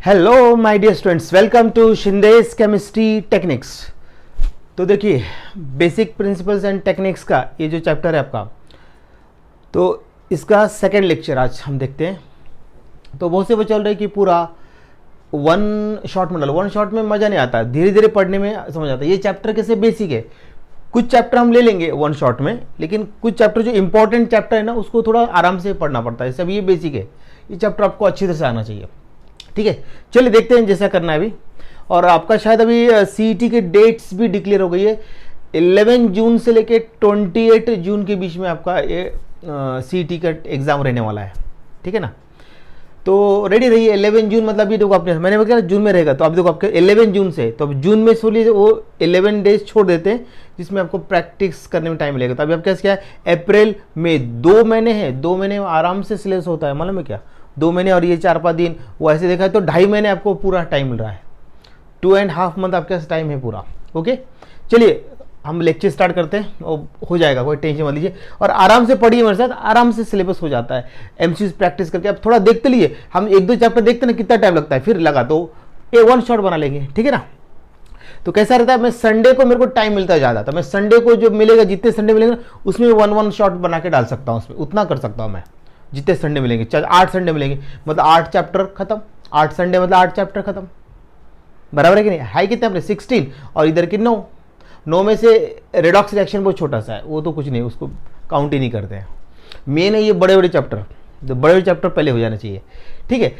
Hello my dear students, welcome to Shinde's chemistry techniques. तो देखिए, basic principles and techniques का ये जो चैप्टर है आपका, तो इसका सेकंड लेक्चर आज हम देखते हैं। तो बहुत से वो चल रहे कि पूरा वन शॉट में डालो। वन शॉट में मज़ा नहीं आता, धीरे धीरे पढ़ने में समझ आता है। ये चैप्टर कैसे बेसिक है, कुछ चैप्टर हम ले लेंगे वन शॉट में, लेकिन कुछ चैप्टर जो इंपॉर्टेंट चैप्टर है ना, उसको थोड़ा आराम से पढ़ना पड़ता है। सब ये बेसिक है, ये चैप्टर आपको अच्छी तरह से आना चाहिए। ठीक है, चलिए देखते हैं जैसा करना है अभी। और आपका शायद अभी सीईटी के डेट्स भी डिक्लेयर हो गई है। 11 जून से लेके 28 जून के बीच में आपका ये सीईटी का एग्ज़ाम रहने वाला है। ठीक है ना, तो रेडी रहिए। 11 जून मतलब ये देखो, आपने मैंने बताया जून में रहेगा, तो आप देखो आपके 11 जून से, तो अब जून में सोलिए वो 11 डेज छोड़ देते हैं जिसमें आपको प्रैक्टिस करने में टाइम मिलेगा। तो अभी आपके पास क्या है, अप्रैल मई 2 महीने हैं। 2 महीने में आराम से सिलेबस होता है, मालूम है क्या? 2 महीने और ये 4-5 दिन, वो ऐसे देखा है तो 2.5 महीने आपको पूरा टाइम मिल रहा है। 2.5 मंथ आपके पास टाइम है पूरा। ओके, चलिए हम लेक्चर स्टार्ट करते हैं, और हो जाएगा, कोई टेंशन मत लीजिए। और आराम से पढ़िए मेरे साथ, आराम से सिलेबस हो जाता है। एमसीक्यूज प्रैक्टिस करके आप थोड़ा देखते लिए, हम 1-2 चैप्टर देखते ना कितना टाइम लगता है, फिर लगा तो ये वन शॉट बना लेंगे। ठीक है ना, तो कैसा रहता है, मैं संडे को मेरे को टाइम मिलता है ज़्यादा, तो मैं संडे को जो मिलेगा, जितने संडे मिलेंगे ना, उसमें 1 शॉट बना के डाल सकता हूँ, उसमें उतना कर सकता हूँ मैं। जितने संडे मिलेंगे, चाहे 8 संडे मिलेंगे, मतलब 8 चैप्टर खत्म। 8 संडे मतलब 8 चैप्टर खत्म, बराबर है कि नहीं? हाई कितने अपने 16 और इधर की 9 में से रेडॉक्स रिएक्शन बहुत छोटा सा है, वो तो कुछ नहीं, उसको काउंट ही नहीं करते हैं। मेन है ये बड़े बड़े चैप्टर, तो बड़े बड़े चैप्टर पहले हो जाना चाहिए। ठीक है,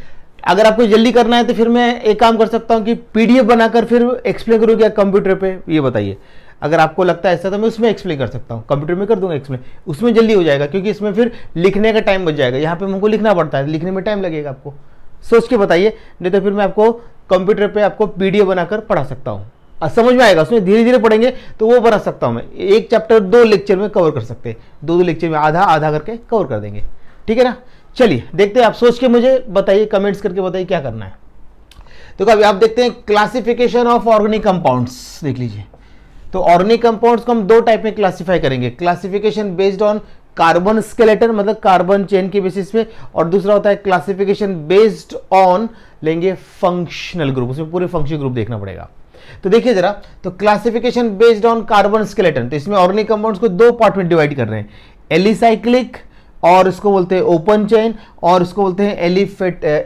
अगर आपको जल्दी करना है तो फिर मैं एक काम कर सकता हूँ कि पीडीएफ बनाकर फिर एक्सप्लेन करूँ क्या कंप्यूटर पे, ये बताइए। अगर आपको लगता है ऐसा तो मैं उसमें एक्सप्लेन कर सकता हूँ, कंप्यूटर में कर दूंगा एक्सप्लेन, उसमें जल्दी हो जाएगा, क्योंकि इसमें फिर लिखने का टाइम बच जाएगा। यहाँ पे हमको लिखना पड़ता है, लिखने में टाइम लगेगा आपको, सोच के बताइए, नहीं तो फिर मैं आपको कंप्यूटर पे आपको पीडीएफ बनाकर पढ़ा सकता हूँ। समझ में आएगा, उसमें धीरे धीरे पढ़ेंगे तो वो बना सकता हूँ मैं। एक चैप्टर 2 लेक्चर में कवर कर सकते हैं, 2 लेक्चर में आधा आधा करके कवर कर देंगे। ठीक है ना, चलिए देखते हैं। आप सोच के मुझे बताइए, कमेंट्स करके बताइए क्या करना है। तो अभी आप देखते हैं क्लासिफिकेशन ऑफ ऑर्गेनिक कंपाउंड्स, देख लीजिए। तो ऑर्गेनिक कंपाउंड्स को हम 2 टाइप में क्लासिफाई करेंगे, classification based on carbon skeleton, मतलब कार्बन चेन के बेसिस पे, और दूसरा होता है क्लासिफिकेशन बेस्ड ऑन लेंगे फंक्शनल ग्रुप, उसमें पूरे फंक्शनल ग्रुप देखना पड़ेगा। तो देखिए जरा, तो classification based on carbon skeleton, तो इसमें ऑर्गेनिक कंपाउंड्स को 2 पार्ट में डिवाइड कर रहे हैं, एलिसाइक्लिक और इसको बोलते हैं ओपन चेन, और इसको बोलते हैं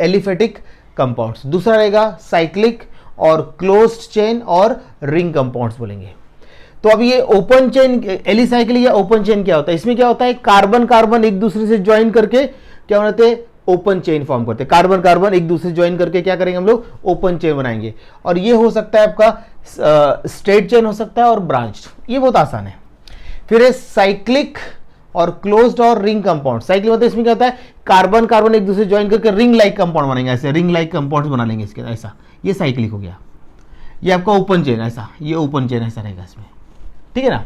एलिफेटिक कंपाउंड्स। दूसरा रहेगा साइक्लिक और क्लोज्ड चेन और रिंग कंपाउंड्स बोलेंगे। तो अब ये ओपन चेन, एलिसाइक्लिक या ओपन चेन क्या होता है? इसमें क्या होता है, कार्बन कार्बन एक दूसरे से ज्वाइन करके क्या बनाते हैं, ओपन चेन फॉर्म करते हैं। कार्बन कार्बन एक दूसरे से ज्वाइन करके क्या करेंगे हम लोग, ओपन चेन बनाएंगे। और ये हो सकता है आपका स्ट्रेट चेन हो सकता है और ब्रांच, ये बहुत आसान है। फिर है साइक्लिक और क्लोज्ड और रिंग कंपाउंड। साइक्लिक मतलब इसमें क्या होता है, कार्बन कार्बन एक दूसरे ज्वाइन करके रिंग लाइक कंपाउंड बनेंगे, ऐसे रिंग लाइक कंपाउंड बना लेंगे इसके, ऐसा। ये साइक्लिक हो गया। ये आपका ओपन चेन, ऐसा, ये ओपन चेन ऐसा रहेगा इसमें। ठीक है ना,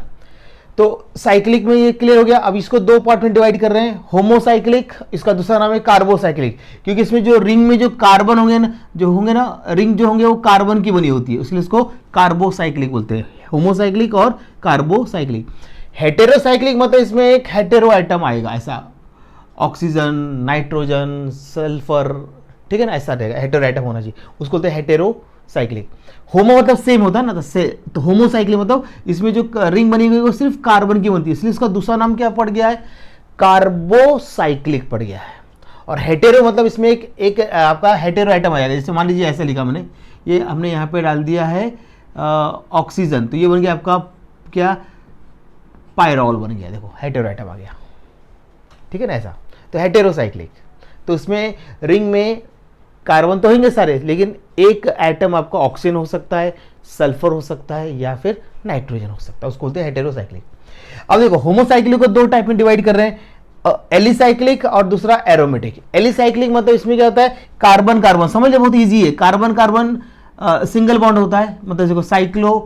तो साइक्लिक में ये क्लियर हो गया। अब इसको 2 पार्ट में डिवाइड कर रहे हैं, होमोसाइक्लिक, इसका दूसरा नाम है कार्बोसाइक्लिक, क्योंकि इसमें जो रिंग में जो कार्बन होंगे ना, रिंग जो होंगे वो कार्बन की बनी होती है, इसलिए इसको कार्बोसाइक्लिक बोलते हैं, होमोसाइक्लिक और कार्बोसाइक्लिक। हेटेरोसाइक्लिक मतलब इसमें एक हेटेरो आइटम आएगा, ऐसा ऑक्सीजन, नाइट्रोजन, सल्फर, ठीक है ना, ऐसा रहेगा, हेटेरो आइटम होना चाहिए, उसको बोलते हैं हेटेरोसाइक्लिक। होमो मतलब सेम होता है ना, तो होमोसाइक्लिक मतलब इसमें जो रिंग बनी हुई है वो सिर्फ कार्बन की बनती है, इसलिए इसका दूसरा नाम क्या पड़ गया है, कार्बोसाइक्लिक पड़ गया है। और हेटेरो मतलब इसमें एक आपका हेटेरो आइटम आ जाएगा, जैसे मान लीजिए ऐसा लिखा मैंने, ये हमने यहाँ पे डाल दिया है ऑक्सीजन, तो ये बन गया आपका क्या, पायरॉल बन गया, देखो हेटेरो आइटम आ गया। ठीक है ना, ऐसा, तो हेटेरोसाइक्लिक। तो इसमें रिंग में कार्बन तो होंगे सारे, लेकिन एक एटम आपका ऑक्सीजन हो सकता है, सल्फर हो सकता है, या फिर नाइट्रोजन हो सकता है, उसको बोलते हैं हेटेरोसाइक्लिक। अब देखो, होमोसाइक्लिक को 2 टाइप में डिवाइड कर रहे हैं, एलिसाइक्लिक और दूसरा एरोमेटिक। एलिसाइक्लिक मतलब इसमें क्या होता है, कार्बन कार्बन, समझ लो बहुत इजी है, कार्बन कार्बन सिंगल बॉन्ड होता है, मतलब देखो cyclo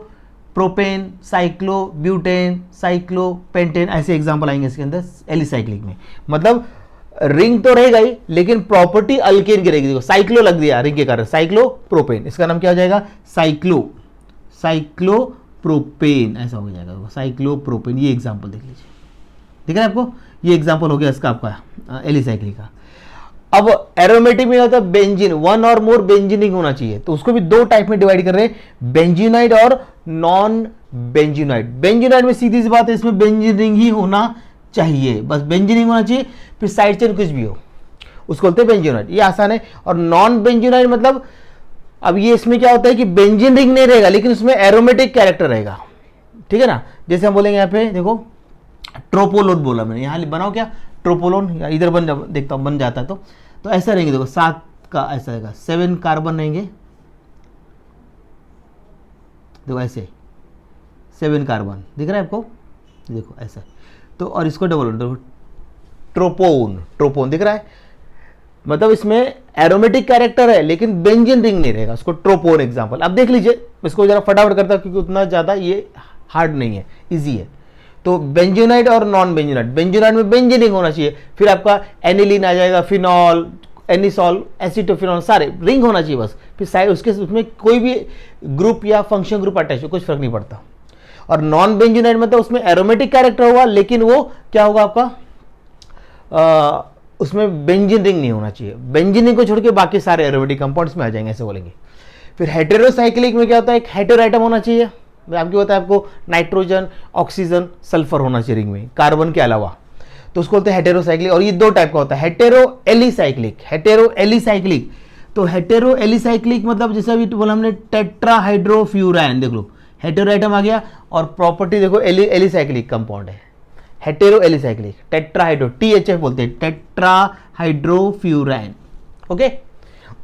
propane, cyclo butane, cyclo pentane, ऐसे एग्जाम्पल आएंगे इसके अंदर एलिसाइक्लिक में। मतलब रिंग तो रहेगा ही, लेकिन प्रॉपर्टी अल्केन की रहेगी। देखो साइक्लो लग दिया रिंग के कारण, साइक्लो प्रोपेन, इसका नाम क्या हो जाएगा, साइक्लो प्रोपेन, ऐसा हो जाएगा, साइक्लो प्रोपेन। ये एग्जाम्पल देख लीजिए, ठीक है ना आपको, ये एग्जाम्पल हो गया इसका आपका एलिसाइक्लिक का। अब एरोमेटिक में होता है बेंजीन, वन और मोर बेंजीन रिंग होना चाहिए, तो उसको भी दो टाइप में डिवाइड कर रहे हैं, बेंजीनाइड और नॉन बेंजीनाइड। बेंजीनाइड में सीधी सी बात है, इसमें बेंजीन रिंग ही होना चाहिए, बस बेंजीन रिंग होना चाहिए, फिर साइड चेन कुछ भी हो, उसको बोलते हैं बेंजीनाइड, ये आसान है। और नॉन बेंजीनाइड मतलब, अब ये इसमें क्या होता है कि बेंजीन रिंग नहीं रहेगा लेकिन उसमें एरोमेटिक कैरेक्टर रहेगा, ठीक है ना। जैसे हम बोलेंगे यहाँ पे देखो ट्रोपोलोन बोला मैंने, यहाँ बनाओ क्या ट्रोपोलोन, या इधर बन देखता हूँ बन जाता है, तो ऐसा रहेंगे, देखो 7 का ऐसा रहेगा, 7 कार्बन रहेंगे, देखो ऐसे 7 कार्बन दिख रहा है आपको, देखो ऐसा, तो और इसको डबल देखो ट्रोपोन, ट्रोपोन दिख रहा है, मतलब इसमें एरोमेटिक कैरेक्टर है लेकिन बेंजीन रिंग नहीं रहेगा, उसको ट्रोपोन एग्जांपल। अब देख लीजिए, इसको जरा फटाफट करता हूं क्योंकि उतना ज़्यादा ये हार्ड नहीं है, इजी है। तो बेंजीनाइड और नॉन बेंजीनाइड, बेंजीनाइड में बेंजीन रिंग होना चाहिए, फिर आपका एनिलीन आ जाएगा, फिनॉल, एनिसॉल, एसिटोफिनॉल, सारे रिंग होना चाहिए बस, फिर साइड उसके उसमें कोई भी ग्रुप या फंक्शन ग्रुप अटैच हो, कुछ फर्क नहीं पड़ता। और नॉन बेंजीनाइड मतलब उसमें एरोमेटिक कैरेक्टर होगा लेकिन वो क्या होगा आपका, उसमें बेंजीन रिंग नहीं होना चाहिए, बेंजीन रिंग को छोड़ के बाकी सारे एरोमेटिक कंपाउंड्स में आ जाएंगे, ऐसे बोलेंगे। फिर हेटेरोसाइक्लिक में क्या होता है, एक हेटेरो आइटम होना चाहिए, आपको पता है, आपको नाइट्रोजन, ऑक्सीजन, सल्फर होना चाहिए रिंग में कार्बन के अलावा, तो उसको बोलते हैं हेटेरोसाइक्लिक। और ये दो टाइप का होता है, हेटेरो एलिसाइक्लिक, हेटेरो एलिसाइक्लिक। तो हेटेरो एलिसाइक्लिक मतलब जैसे अभी बोला हमने टेट्राहाइड्रोफ्यूरान, देख लो हेटेरो आइटम आ गया, और प्रॉपर्टी देखो एलिसाइक्लिक कंपाउंड है, हेटेरो एलिसाइक्लिक, टेट्राहाइड्रो, THF बोलते हैं, टेट्राहाइड्रोफ्यूरान, ओके।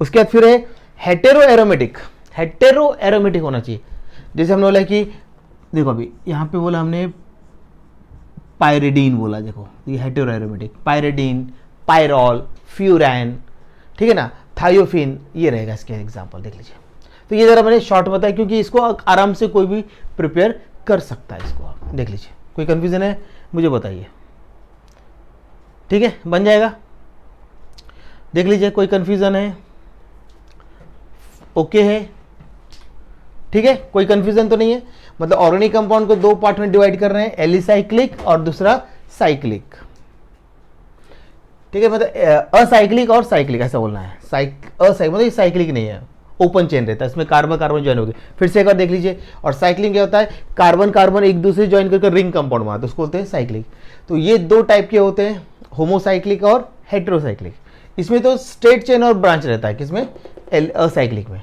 उसके बाद फिर है हेटेरो एरोमेटिक, हेटेरो एरोमेटिक होना चाहिए, जैसे हमने बोला कि देखो अभी यहाँ पे बोला हमने पायरिडीन बोला, देखो ये hetero aromatic, pyridine, pyrrole, furan, ठीक है ना, थायोफिन, ये रहेगा इसके एग्जांपल, देख लीजिए। तो ये जरा मैंने शॉर्ट बताया क्योंकि इसको आराम से कोई भी प्रिपेयर कर सकता है, इसको आप देख लीजिए। कोई कंफ्यूजन है मुझे बताइए, ठीक है, बन जाएगा, देख लीजिए, कोई कंफ्यूजन है, ओके है, ठीक है, कोई कंफ्यूजन तो नहीं है। मतलब ऑर्गेनिक कंपाउंड को दो पार्ट में डिवाइड कर रहे हैं, एलिसाइक्लिक और दूसरा साइक्लिक, ठीक है, मतलब असाइक्लिक और साइक्लिक ऐसा बोलना है, असाइक्लिक मतलब ये साइक्लिक नहीं है, ओपन चेन रहता है, इसमें कार्बन कार्बन ज्वाइन होगी। फिर से एक बार देख लीजिए, और साइक्लिंग क्या होता है, कार्बन कार्बन एक दूसरे ज्वाइन करके रिंग कंपाउंड बनाते हैं, उसको बोलते हैं साइक्लिक। तो ये दो टाइप के होते हैं, होमोसाइक्लिक और हेटेरोसाइक्लिक। इसमें तो स्ट्रेट चेन और ब्रांच रहता है, किसमें, असाइक्लिक में।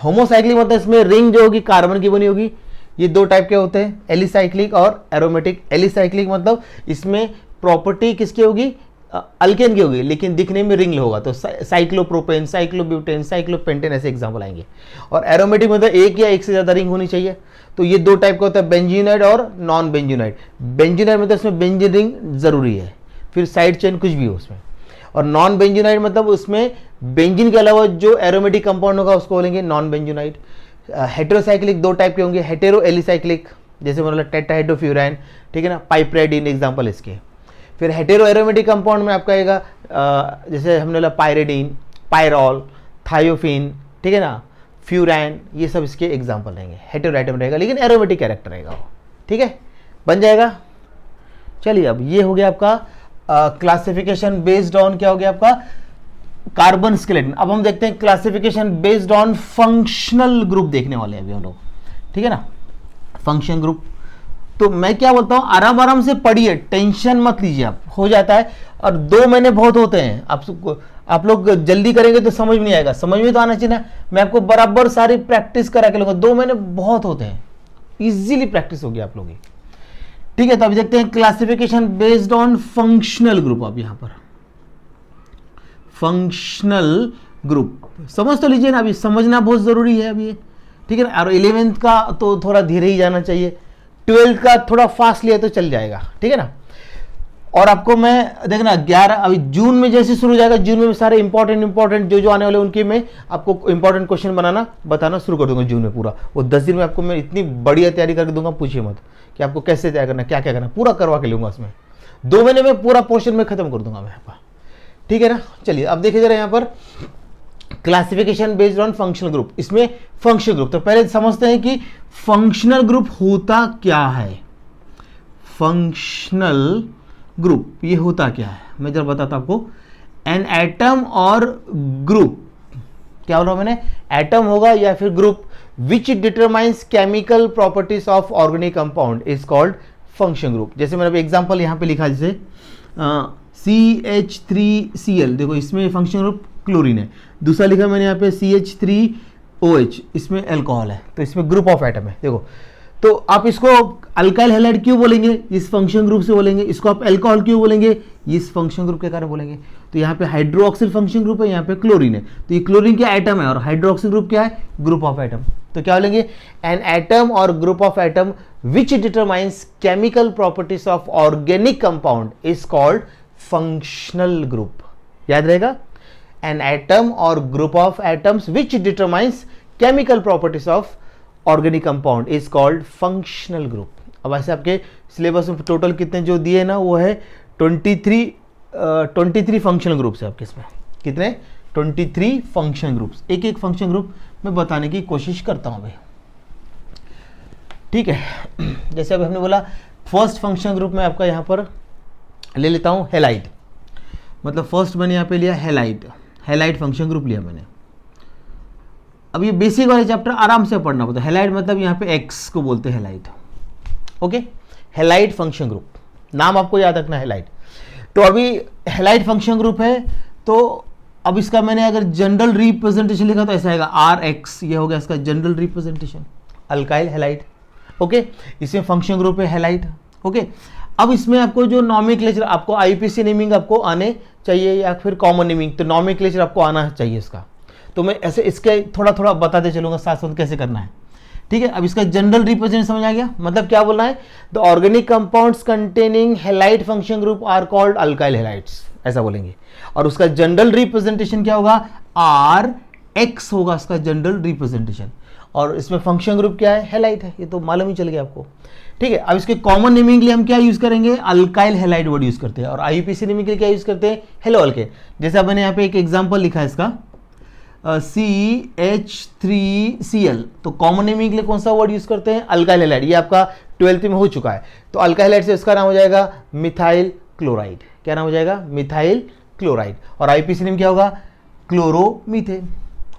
होमोसाइक्लिक मतलब इसमें रिंग जो होगी कार्बन की बनी होगी। ये दो टाइप के होते हैं, एलिसाइक्लिक और एरोमेटिक। एलिसाइक्लिक मतलब इसमें प्रॉपर्टी किसकी होगी, अल्केन की होगी, लेकिन दिखने में रिंग होगा, तो साइक्लोप्रोपेन, साइक्लोब्यूटेन, साइक्लोपेंटेन ऐसे एग्जाम्पल आएंगे। और एरोमेटिक मतलब एक या एक से ज़्यादा रिंग होनी चाहिए। तो ये दो टाइप का होता है, बेंजीनाइड और नॉन बेंजीनाइड। बेंजीनाइड मतलब इसमें बेंजीन रिंग जरूरी है, फिर साइड चेन कुछ भी हो उसमें। और नॉन बेंजीनाइड मतलब उसमें बेंजीन के अलावा जो एरोमेटिक कंपाउंड होगा उसको बोलेंगे नॉन बेंजीनाइड। हेटेरोसाइक्लिक दो टाइप के होंगे, हेटेरो एलिसाइक्लिक, जैसे मतलब टेट्राहाइड्रोफ्यूरान, ठीक है ना, पाइपरेडिन एग्जाम्पल इसके। फिर हेटेरो एरोमेटिक कंपाउंड में आपका आएगा जैसे हमने बोला पायरिडीन, पायरॉल, थायोफिन, ठीक है ना, फ्यूरान, ये सब इसके एग्जाम्पल रहेंगे। हेटेरो आइटम रहेगा लेकिन एरोमेटिक कैरेक्टर रहेगा वो, ठीक है, बन जाएगा। चलिए अब ये हो गया आपका क्लासिफिकेशन बेस्ड ऑन, क्या हो गया आपका, कार्बन स्केलेटन। अब हम देखते हैं classification based on functional group देखने वाले हैं अभी हम लोग, ठीक है ना, फंक्शन ग्रुप। तो मैं क्या बोलता हूं, आराम आराम से पढ़िए, टेंशन मत लीजिए, आप हो जाता है। और 2 महीने बहुत होते हैं, आप लोग जल्दी करेंगे तो समझ में नहीं आएगा, समझ में तो आना चाहिए ना। मैं आपको बराबर सारी प्रैक्टिस करा के लूंगा, 2 महीने बहुत होते हैं, इजीली प्रैक्टिस होगी आप लोगों की, ठीक है। तो अभी देखते हैं classification based on functional group. अब यहां पर फंक्शनल ग्रुप समझ तो लीजिए ना, अभी समझना बहुत जरूरी है अभी, ठीक है ना। और 11th का तो थोड़ा धीरे ही जाना चाहिए, 12th का थोड़ा फास्ट लिया तो चल जाएगा, ठीक है ना। और आपको मैं देखना 11 अभी जून में जैसे शुरू हो जाएगा, जून में सारे इंपॉर्टेंट जो आने वाले उनके मैं आपको इंपॉर्टेंट क्वेश्चन बताना शुरू कर दूंगा जून में पूरा। वो 10 दिन में आपको मैं इतनी बढ़िया तैयारी करके दूंगा, पूछिए मत कि आपको कैसे तैयार करना, क्या क्या करना, पूरा करवा के लूंगा उसमें। 2 महीने में पूरा पोर्शन में खत्म कर दूंगा मैं आपका, ठीक है ना। चलिए अब देखिए जरा यहाँ पर classification based on functional group. इसमें फंक्शनल ग्रुप, तो पहले समझते हैं कि फंक्शनल ग्रुप होता क्या है। फंक्शनल ग्रुप ये होता क्या है, मैं जरा बताता आपको। एन एटम और ग्रुप, क्या बोला मैंने, एटम होगा या फिर group, which determines chemical properties of organic compound is called function group. जैसे मैंने एग्जांपल यहां पे लिखा, जैसे CH3Cl, देखो इसमें फंक्शन ग्रुप क्लोरीन है। दूसरा लिखा मैंने यहाँ पे CH3OH, इसमें अल्कोहल है, तो इसमें ग्रुप ऑफ एटम है। देखो तो आप इसको अल्काइल हैलाइड क्यों बोलेंगे, इस फंक्शन ग्रुप से बोलेंगे। इसको आप अल्कोहल क्यों बोलेंगे, इस फंक्शन ग्रुप के कारण बोलेंगे। तो यहाँ पे हाइड्रोक्सिल फंक्शन ग्रुप है, यहाँ पे क्लोरीन है, तो ये क्लोरीन क्या एटम है और हाइड्रोक्सिल ग्रुप क्या है, ग्रुप ऑफ एटम। तो क्या बोलेंगे, एन एटम और group of atom which determines chemical properties of organic compound is called functional group. याद रहेगा, एन एटम और group of atoms which determines chemical properties of organic compound is called functional group. अब ऐसे आपके syllabus में total कितने जो दिए ना, वो है 23 फंक्शनल ग्रुप्स है आपके इसमें। कितने, 23 फंक्शनल ग्रुप्स। एक एक फंक्शन ग्रुप मैं बताने की कोशिश करता हूं भाई, ठीक है। जैसे अभी हमने बोला फर्स्ट फंक्शन ग्रुप में आपका यहां पर ले लेता हूं हेलाइड, मतलब फर्स्ट मैंने यहां पे लिया हेलाइड फंक्शन ग्रुप लिया मैंने। अब ये बेसिक वाले चैप्टर आराम से पढ़ना पड़ता है। हेलाइड मतलब यहाँ पे एक्स को बोलते हैं halide, okay. Halide function group, नाम आपको याद रखना है हेलाइड। तो अभी हेलाइड फंक्शन ग्रुप है, तो अब इसका मैंने अगर जनरल रिप्रेजेंटेशन लिखा तो ऐसा आएगा RX, ये हो गया इसका general representation, alkyl halide, okay. इसमें फंक्शन ग्रुप है हेलाइड, ओके। अब इसमें आपको जो नॉमेनक्लेचर, आपको IPC नेमिंग आपको आने चाहिए या फिर कॉमन नेमिंग, तो नॉमेनक्लेचर आपको आना चाहिए इसका। तो मैं ऐसे इसके थोड़ा थोड़ा बताते चलूंगा साथ साथ कैसे करना है, ठीक है। अब इसका जनरल रिप्रेजेंटेशन समझ आ गया, मतलब क्या बोलना है, the organic compounds containing halide function group are called alkyl halides, ऐसा बोलेंगे। और उसका जनरल रिप्रेजेंटेशन क्या होगा, RX होगा उसका जनरल रिप्रेजेंटेशन। और इसमें फंक्शन ग्रुप क्या है, हेलाइड है, ये तो मालूम ही चल गया आपको, ठीक है। अब इसके कॉमन नेमिंग के लिए हम क्या यूज करेंगे, अल्काइल हेलाइड वर्ड यूज करते हैं। और IUPAC नेमिंग के लिए क्या यूज करते हैं, हेलो अल्केन। जैसे मैंने यहाँ पे एक एग्जाम्पल लिखा है इसका CH3Cl, तो कॉमन नेमिंग के लिए कौन सा वर्ड यूज करते हैं, अल्काइल हैलाइड। ये आपका 12th में हो चुका है। तो अल्काइल हैलाइड से इसका नाम हो जाएगा मिथाइल क्लोराइड। क्या नाम हो जाएगा, मिथाइल क्लोराइड। और IUPAC नेम क्या होगा, क्लोरोमीथेन।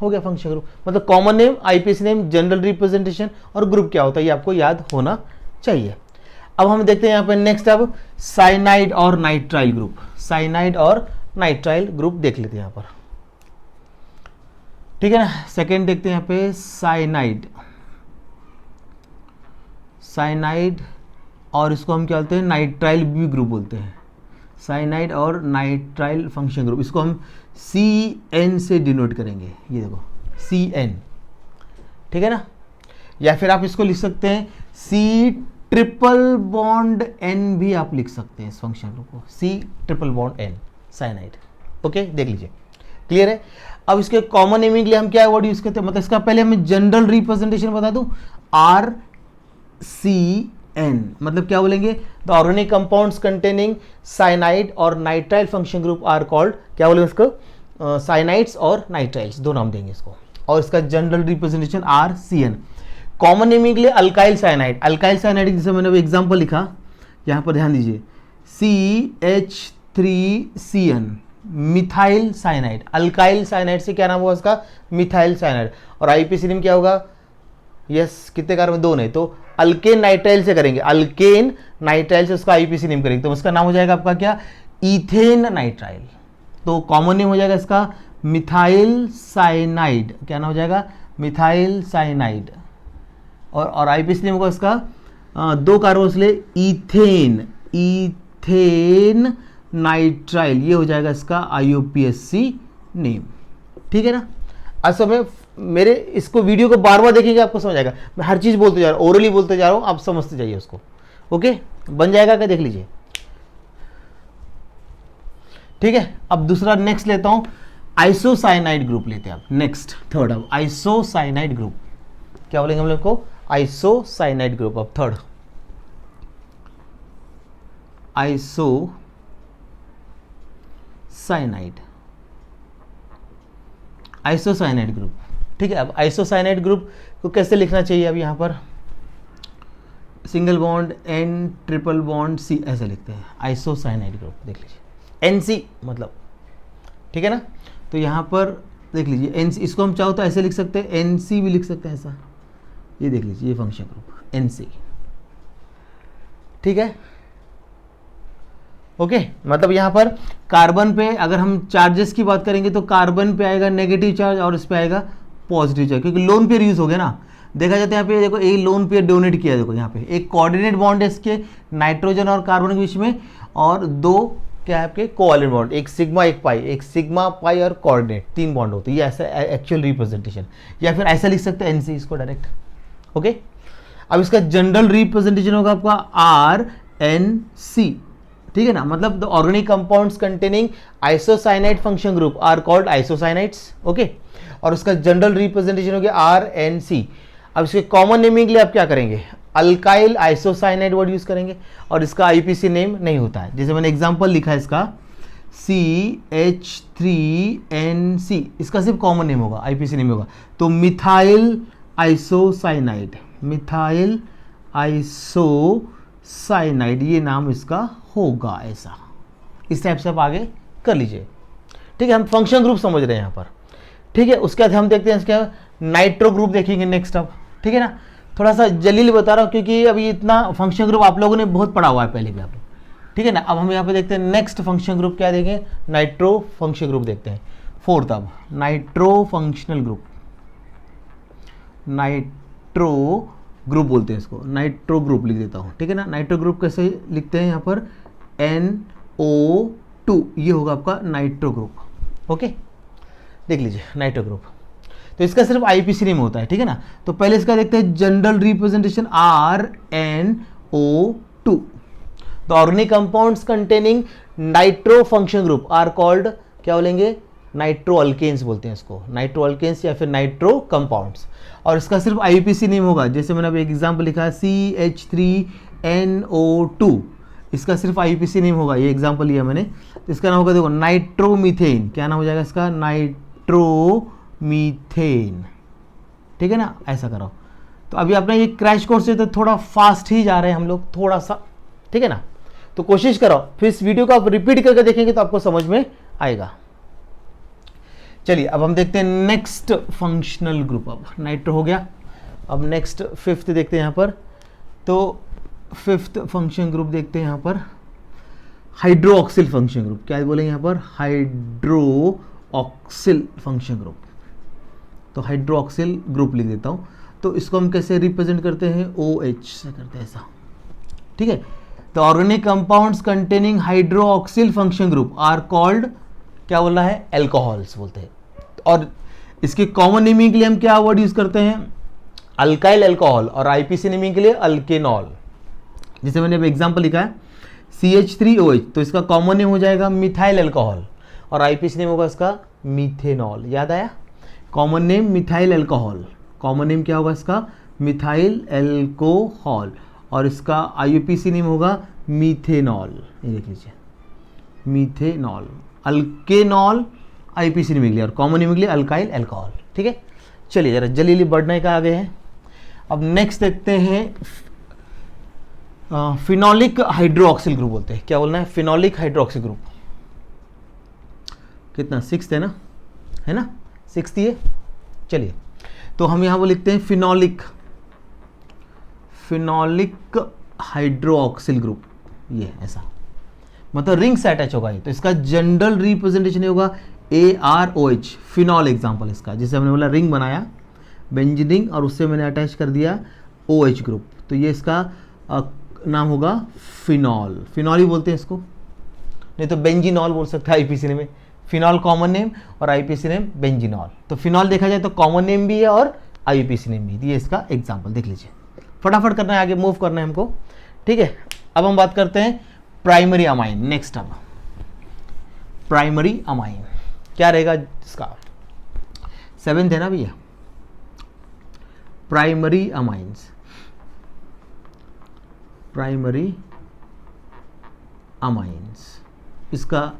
हो गया फंक्शन ग्रुप, मतलब common name, IUPAC name, general representation और ग्रुप क्या होता है, ये आपको याद होना चाहिए। अब हम देखते हैं यहाँ पे नेक्स्ट, अब साइनाइड और नाइट्राइल ग्रुप। साइनाइड और नाइट्राइल ग्रुप देख लेते हैं यहाँ पर, ठीक है ना। सेकेंड देखते हैं यहाँ पे साइनाइड और इसको हम क्या बोलते हैं, नाइट्राइल भी ग्रुप बोलते हैं। साइनाइड और नाइट्राइल फंक्शन ग्रुप, इसको हम CN से डिनोट करेंगे, ये देखो CN, ठीक है ना। या फिर आप इसको लिख सकते हैं C≡N भी आप लिख सकते हैं इस फंक्शन ग्रुप को, C≡N साइनाइड, ओके। देख लीजिए, क्लियर है। अब इसके कॉमन नेमिंग के लिए हम क्या वर्ड यूज करते हैं, मतलब इसका पहले हमें जनरल रिप्रेजेंटेशन बता दूं, RCN, मतलब क्या बोलेंगे, the organic compounds containing cyanide और nitrile function group are called, क्या बोलेंगे इसको, साइनाइड्स और नाइट्राइल्स, दो नाम देंगे इसको। और इसका general representation RCN। Common naming के लिए अल्काइल साइनाइड, अल्काइल साइनाइड जैसे मैंने एग्जाम्पल लिखा, यहां पर ध्यान दीजिए, CH3CN, methyl cyanide. Alkyl cyanide से क्या नाम होगा उसका, मिथाइल साइनाइड। और IUPAC नेम क्या होगा, यस, कितने कार्बन, दो नहीं, तो अल्केन नाइट्राइल से करेंगे, अल्केन नाइट्राइल से उसका IUPAC नेम करेंगे, तो उसका नाम हो जाएगा आपका क्या, इथेन नाइट्राइल। तो कॉमन नेम हो जाएगा इसका मिथाइल साइनाइड। क्या नाम हो जाएगा, मिथाइल साइनाइड। और IUPAC नेम होगा इसका दो कार्बन से इथेन नाइट्राइल, ये हो जाएगा इसका IUPAC नेम, ठीक है ना। असल में मेरे इसको वीडियो को बार बार देखेंगे आपको समझ आएगा, मैं हर चीज बोलते जा रहा हूँ, ओरली बोलते जा रहा हूँ, आप समझते जाइए उसको, ओके। बन जाएगा क्या, देख लीजिए, ठीक है। अब दूसरा नेक्स्ट लेता हूं, आइसोसाइनाइड ग्रुप लेते हैं आप नेक्स्ट, थर्ड। अब आइसोसाइनाइड ग्रुप क्या बोलेंगे हम लोग को, आइसोसाइनाइड ग्रुप। अब थर्ड आइसोसाइनाइड ग्रुप, ठीक है। अब आइसोसाइनाइड ग्रुप को कैसे लिखना चाहिए, अब यहां पर single bond N triple bond C ऐसे लिखते हैं आइसोसाइनाइड ग्रुप, देख लीजिए। NC मतलब ठीक है ना। तो यहाँ पर देख लीजिए एन, इसको हम चाहो तो ऐसे लिख सकते हैं, एन सी भी लिख सकते हैं ऐसा, ये देख लीजिए ये फंक्शन ग्रुप एन सी, ठीक है। ओके मतलब यहाँ पर कार्बन पे अगर हम चार्जेस की बात करेंगे तो कार्बन पे आएगा नेगेटिव चार्ज और इस पे आएगा पॉजिटिव चार्ज, क्योंकि लोन पेयर यूज हो गया ना। देखा जाता है यहाँ पे देखो एक लोन पेयर डोनेट किया, देखो यहाँ पे एक कोऑर्डिनेट बॉन्ड है इसके नाइट्रोजन और कार्बन के बीच में, और दो क्या है आपके कोवैलेंट बॉन्ड, एक सिग्मा एक पाई, एक सिग्मा पाई और कोऑर्डिनेट, 3 बॉन्ड होते हैं। ये ऐसा एक्चुअल रिप्रेजेंटेशन, या फिर ऐसा लिख सकते हैं एनसी इसको डायरेक्ट। ओके अब इसका जनरल रिप्रेजेंटेशन होगा आपका आर एन सी, ठीक है ना। मतलब the organic compounds containing isocyanide function group are called isocyanides. Okay और उसका जनरल रिप्रेजेंटेशन हो गया आर एन सी। अब इसके कॉमन नेमिंग के लिए आप क्या करेंगे, अल्काइल आइसोसाइनाइड वर्ड यूज करेंगे, और इसका आईपीसी नेम नहीं होता है। जैसे मैंने एग्जांपल लिखा है इसका CH3NC, इसका सिर्फ कॉमन नेम होगा, आईपीसी नेम होगा। तो मिथाइल आइसोसाइनाइड, मिथाइल आइसोसाइनाइड ये नाम इसका होगा। ऐसा इस टाइप से आप आगे कर लीजिए, ठीक है। हम फंक्शन ग्रुप समझ रहे हैं यहाँ पर, ठीक है। उसके बाद हम देखते हैं इसका नाइट्रो ग्रुप देखेंगे नेक्स्ट अब, ठीक है ना। थोड़ा सा जल्दी बता रहा हूँ क्योंकि अभी इतना फंक्शन ग्रुप आप लोगों ने बहुत पढ़ा हुआ है पहले भी आप लोग, ठीक है ना। अब हम यहाँ पे देखते हैं नेक्स्ट फंक्शन ग्रुप क्या देखें, नाइट्रो फंक्शन ग्रुप देखते हैं। फोर्थ अब nitro functional group, nitro group बोलते हैं इसको, नाइट्रो ग्रुप लिख देता हूँ, ठीक है ना। नाइट्रो ग्रुप कैसे लिखते हैं यहाँ पर NO2, ये होगा आपका नाइट्रो ग्रुप। ओके देख लीजिए नाइट्रो ग्रुप, तो इसका सिर्फ आईपीसी नेम होता है, ठीक है ना। तो पहले इसका देखते हैं general representation RNO2। The organic compounds containing nitro function group are called, क्या बोलेंगे, नाइट्रो अल्केन्स बोलते हैं इसको, नाइट्रो अल्केन्स या फिर नाइट्रो कंपाउंड्स। और इसका सिर्फ आईपीसी नेम होगा, जैसे मैंने अभी एक एग्जांपल लिखा है CH3NO2, इसका सिर्फ आईपीसी नेम होगा, ये एग्जांपल लिया मैंने। इसका नाम होगा देखो नाइट्रोमीथेन, क्या नाम हो जाएगा इसका, नाइट्रोमीथेन, ठीक है ना। ऐसा करो। तो अभी अपना ये क्रैश कोर्स है तो थोड़ा फास्ट ही जा रहे हैं हम लोग, थोड़ा सा, ठीक है ना। तो कोशिश करो, फिर इस वीडियो को आप रिपीट करके देखेंगे तो आपको समझ में आएगा। चलिए अब हम देखते हैं नेक्स्ट फंक्शनल ग्रुप। अब नाइट्रो हो गया, अब नेक्स्ट फिफ्थ देखते हैं यहाँ पर। तो फिफ्थ फंक्शन ग्रुप देखते हैं यहाँ पर हाइड्रोक्सिल फंक्शन ग्रुप, क्या बोलेंगे यहाँ पर, हाइड्रोक्सिल फंक्शन ग्रुप। तो हाइड्रोक्सिल ग्रुप लिख देता हूँ। तो इसको हम कैसे रिप्रेजेंट करते हैं, OH से करते हैं ऐसा, ठीक है। तो organic compounds containing hydroxyl function group are called, क्या बोल रहा है, एल्कोहल्स बोलते हैं। और इसके कॉमन नेमिंग के लिए हम क्या वर्ड यूज करते हैं, अल्काइल एल्कोहल, और आईपीसी नेमिंग के लिए अल्केनॉल। जैसे मैंने अब एग्जांपल लिखा है CH3OH, तो इसका कॉमन नेम हो जाएगा मिथाइल एल्कोहल, और आईपीसी नेम होगा इसका मीथेनॉल। याद आया, common name methyl alcohol, common name क्या होगा इसका, मिथाइल एल्कोहल, और इसका आईपीसी नेम होगा मीथेनॉल। ये देख लीजिए मीथेनॉल, अल्केनॉल आईपीसी नेम लिया, और कॉमन नेम लिया अल्काइल एल्कोहल, ठीक है। चलिए जरा जल्दी बढ़ने का आगे है। अब नेक्स्ट देखते हैं फिनोलिक हाइड्रोक्सिल ग्रुप बोलते हैं, क्या बोलना है, फिनोलिक हाइड्रोक्सिल ग्रुप। कितना, 6 है ना, है ना, 6 है। चलिए तो हम यहाँ वो लिखते हैं फिनोलिक, फिनोलिक हाइड्रोक्सिल ग्रुप, ये ऐसा, मतलब रिंग से अटैच होगा ये। तो इसका जनरल रिप्रेजेंटेशन होगा AROH, फिनॉल एग्जांपल इसका, जैसे हमने बोला रिंग बनाया बेंजीन और उससे मैंने अटैच कर दिया OH ग्रुप, तो ये इसका नाम होगा फिनॉल, फिनॉल ही बोलते हैं इसको, नहीं तो बेंजीनॉल बोल सकते हैं आईपीसी नेम में। फिनॉल कॉमन नेम और आईपीसी नेम बेंजीनॉल। तो फिनॉल देखा जाए तो कॉमन नेम भी है और आईपीसी नेम भी, ये इसका एग्जांपल देख लीजिए। फटाफट करना है, आगे मूव करना है हमको, ठीक है। अब हम बात करते हैं प्राइमरी अमाइन। नेक्स्ट अब प्राइमरी अमाइन क्या रहेगा इसका, 7th है ना भैया, प्राइमरी अमाइंस, प्राइमरी अमाइंस, इसका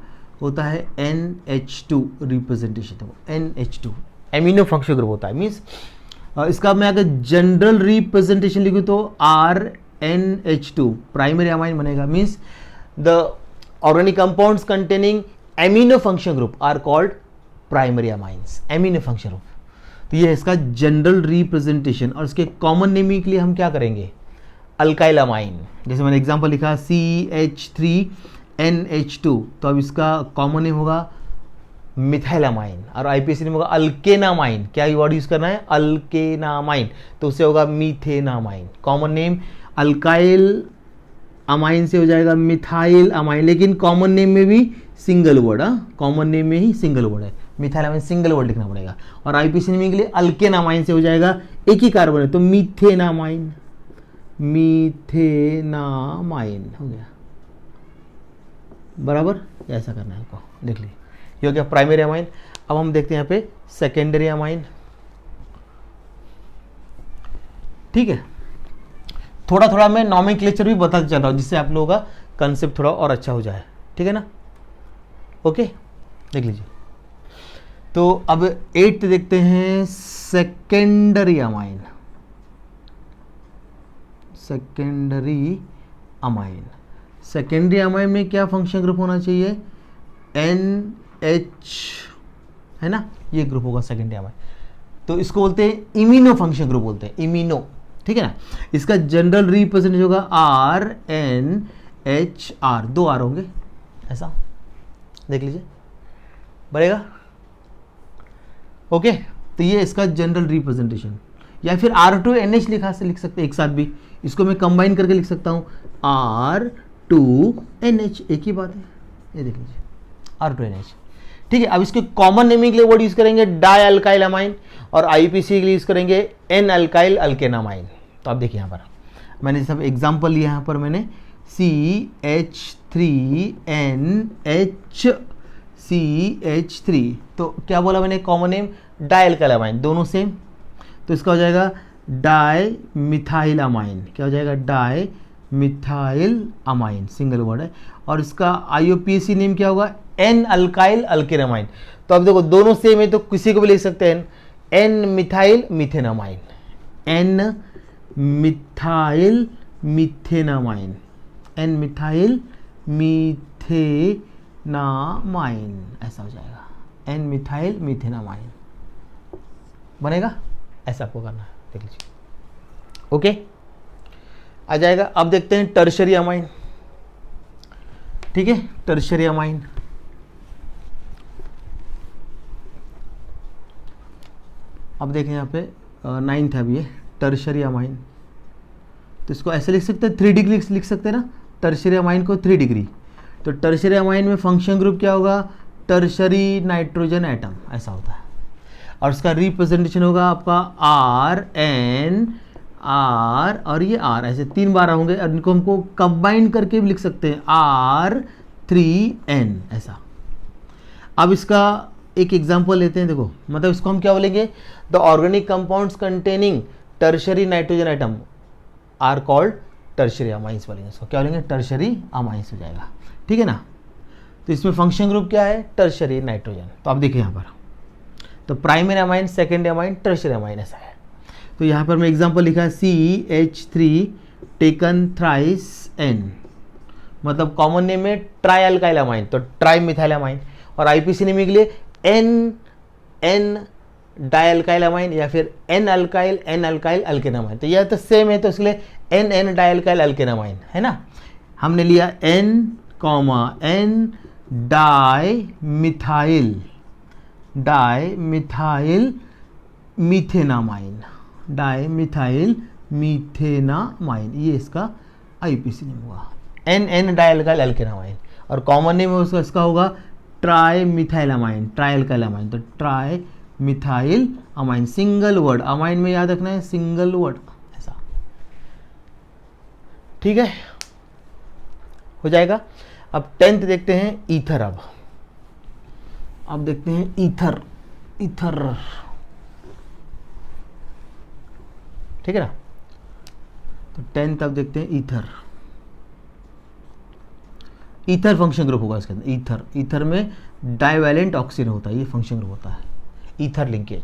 होता है NH2 representation, NH2 amino function group होता है। मीन्स इसका मैं अगर जनरल रिप्रेजेंटेशन लिखूँ तो RNH2 प्राइमरी अमाइन बनेगा। Means the organic compounds containing amino function group are called primary amines, amino function group. तो ये है इसका जनरल रिप्रेजेंटेशन। और इसके कॉमन नेमिंग के लिए हम क्या करेंगे, अल्काइल अमाइन। जैसे मैंने एग्जांपल लिखा CH3NH2, तो अब इसका कॉमन नेम होगा मिथाइलामाइन, और आईपीएसी नेम होगा अल्केनामाइन। क्या वर्ड यूज करना है, अल्केनामाइन, तो उससे होगा मीथेनामाइन। कॉमन नेम अल्काइल अमाइन से हो जाएगा मिथाइल अमाइन, लेकिन कॉमन नेम में भी सिंगल वर्ड, कॉमन नेम में ही सिंगल वर्ड है, मिथाइल अमाइन सिंगल वर्ड लिखना पड़ेगा। और आईपीसी नेमिंग के लिए अल्केनामाइन से हो जाएगा एक ही कार्बन है, तो मीथेनामाइन, मीथेनामाइन हो गया। बराबर, ऐसा करना है आपको, देख लीजिए ये हो गया प्राइमरी अमाइन। अब हम देखते हैं यहाँ पे सेकेंडरी अमाइन। ठीक है, थोड़ा थोड़ा मैं नॉमेनक्लेचर भी बताते चल रहा हूँ, जिससे आप लोगों का कंसेप्ट थोड़ा और अच्छा हो जाए। ठीक है ना, ओके, देख लीजिए। तो अब 8 देखते हैं secondary amine. Secondary amine, secondary amine में क्या फंक्शन ग्रुप होना चाहिए, NH, है ना, ये ग्रुप होगा सेकेंडरी अमाइन। तो इसको बोलते हैं इम्यूनो फंक्शन ग्रुप बोलते हैं, इम्यूनो। ठीक है ना, इसका जनरल रिप्रेजेंटेशन होगा RNHR, 2 R होंगे, ऐसा देख लीजिए, बनेगा। ओके, तो ये इसका जनरल रिप्रेजेंटेशन। या फिर R2NH लिख सकते हैं एक साथ भी, इसको मैं कंबाइन करके लिख सकता हूँ R2NH, एक ही बात है, ये देख लीजिए R2NH। ठीक है, अब इसके कॉमन नेमिंग के लिए वर्ड यूज करेंगे डाई अल्काइल अमाइन, और आईपीसी के लिए यूज करेंगे N अल्काइल अल्केनामाइन। तो आप देखिए यहाँ पर मैंने सब एग्जांपल लिया, यहाँ पर मैंने CH3NHCH3, तो क्या बोला मैंने, common name die alkyl amine, दोनों सेम, तो इसका हो जाएगा डाई मिथाइल अमाइन। क्या हो जाएगा, di methyl amine, single word है। और इसका आईयूपीएसी नेम क्या होगा, N अल्काइल अल्केनामाइन। तो अब देखो दोनों सेम है, तो किसी को भी लिख सकते हैं N methyl methenamine, N methyl methenamine, N methyl methenamine, ऐसा हो जाएगा N मिथाइल मिथेनामाइन, बनेगा। ऐसा आपको करना है, देख लीजिए। ओके, आ जाएगा। अब देखते हैं टर्शरी अमाइन। ठीक है, टर्शरी अमाइन, अब देखें यहाँ पे 9th है अब ये टर्शरी अमाइन। तो इसको ऐसे लिख सकते हैं, 3 डिग्री लिख सकते हैं ना, टर्शरी अमाइन को 3 डिग्री। तो टर्शरी अमाइन में फंक्शन ग्रुप क्या होगा, टर्शरी नाइट्रोजन एटम, ऐसा होता है। और इसका रिप्रेजेंटेशन होगा आपका RN, R और ये R, ऐसे 3 बार होंगे, और इनको हमको कंबाइन करके भी लिख सकते हैं R3N, ऐसा। अब इसका एक एग्जांपल लेते हैं, देखो मतलब इसको हम क्या बोलेंगे, the organic compounds containing tertiary nitrogen atom are called tertiary amines बोलेंगे, इसको क्या बोलेंगे, टर्शरी अमाइंस हो जाएगा। ठीक है ना, तो इसमें फंक्शन ग्रुप क्या है, टर्शरी नाइट्रोजन। तो आप देखिए यहाँ पर, तो primary amine, secondary amine, tertiary amine, ऐसा है। तो यहाँ पर मैं एग्जांपल लिखा है CH3 टेकन थ्राइस N, मतलब कॉमन नेम में ट्राई अल्काइल अमाइन, तो ट्राई मिथाइल अमाइन। और आईपीसी नेम के लिए N डाई अल्काइल अमाइन, या फिर N अल्काइल अल्केनामाइन। तो यह तो सेम है, तो इसलिए N डाई अल्काइल अल्केनामाइन है ना। हमने लिया N di methyl methanamine, di methyl methanamine, ये इसका आईपीसी नेम हुआ। N डाई अल्काइल अल्केनामाइन, और कॉमन नेम उसका इसका होगा tri methyl amine, tri alkyl amine, तो tri methyl amine, single word, amine में याद रखना है सिंगल वर्ड, ऐसा। ठीक है, हो जाएगा। अब 10th देखते हैं ईथर। अब देखते हैं ईथर। ठीक है ना, तो 10th अब देखते हैं ईथर फंक्शन ग्रुप होगा इसके अंदर। ईथर में डाइवैलेंट ऑक्सीजन होता है, ये फंक्शन ग्रुप होता है, ईथर लिंकेज।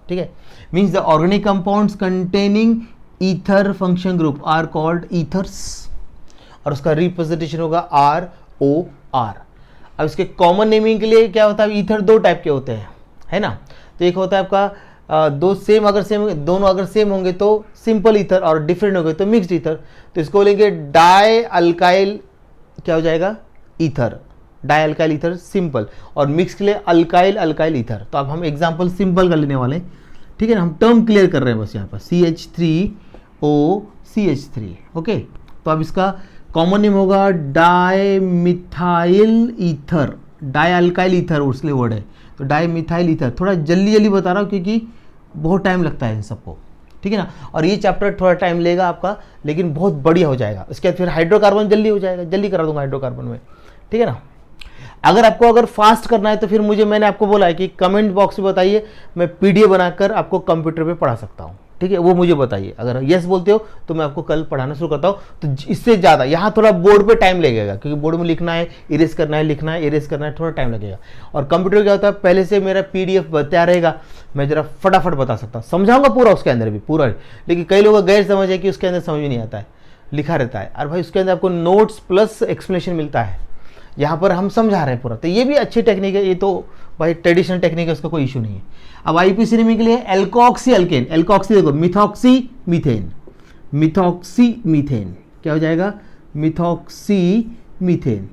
ठीक है, means the organic compounds containing ether function group are called ethers, और उसका रिप्रेजेंटेशन होगा ROR। अब इसके कॉमन नेमिंग के लिए क्या होता है, ईथर दो टाइप के होते हैं, है ना। तो एक होता है आपका दोनों अगर सेम होंगे तो सिंपल ईथर, और डिफरेंट होंगे तो मिक्स्ड ईथर। तो इसको बोलेंगे डाई अल्काइल, क्या हो जाएगा, ether, die alkyl ether simple, और मिक्स के लिए अल्काइल अल्काइल ईथर। तो अब हम एग्जांपल सिंपल का लेने वाले हैं, ठीक है ना, हम टर्म क्लियर कर रहे हैं बस यहाँ पर CH3OCH3, ओके। तो अब इसका कॉमन नेम होगा di methyl ether, die alkyl ether उसके लिए वर्ड है, तो डाई मिथाइल ईथर। थोड़ा जल्दी जल्दी बता रहा हूँ क्योंकि बहुत टाइम लगता है इन सबको, ठीक है ना, और ये चैप्टर थोड़ा टाइम लेगा आपका, लेकिन बहुत बढ़िया हो जाएगा। उसके बाद फिर हाइड्रोकार्बन जल्दी हो जाएगा, जल्दी करा दूंगा हाइड्रोकार्बन में, ठीक है ना। अगर फास्ट करना है तो फिर मैंने आपको बोला है कि कमेंट बॉक्स में बताइए, मैं पीडीएफ बनाकर आपको कंप्यूटर पे पढ़ा सकता हूँ, ठीक है, वो मुझे बताइए। अगर यस बोलते हो तो मैं आपको कल पढ़ाना शुरू करता हूँ। तो इससे ज़्यादा यहाँ थोड़ा बोर्ड पे टाइम लगेगा, क्योंकि बोर्ड में लिखना है, इरेज करना है, लिखना है, इरेज करना है, थोड़ा टाइम लगेगा। और कंप्यूटर क्या होता है, पहले से मेरा पीडीएफ बताया रहेगा, मैं जरा फटाफट बता सकता हूँ, समझाऊंगा पूरा उसके अंदर भी पूरा। लेकिन कई लोग गैर समझ है कि उसके अंदर समझ भी नहीं आता है, लिखा रहता है, और भाई उसके अंदर आपको नोट्स प्लस एक्सप्लेनेशन मिलता है। यहाँ पर हम समझा रहे हैं पूरा, तो ये भी अच्छी टेक्निक है, ये तो भाई ट्रेडिशनल टेक्निक है, उसका कोई इशू नहीं है। अब आईपीसी नेमिंग के लिए एल्कोक्सी अल्केन, एल्कोक्सी देखो मिथॉक्सी मीथेन, मिथॉक्सी मीथेन क्या हो जाएगा, मिथॉक्सी मीथेन।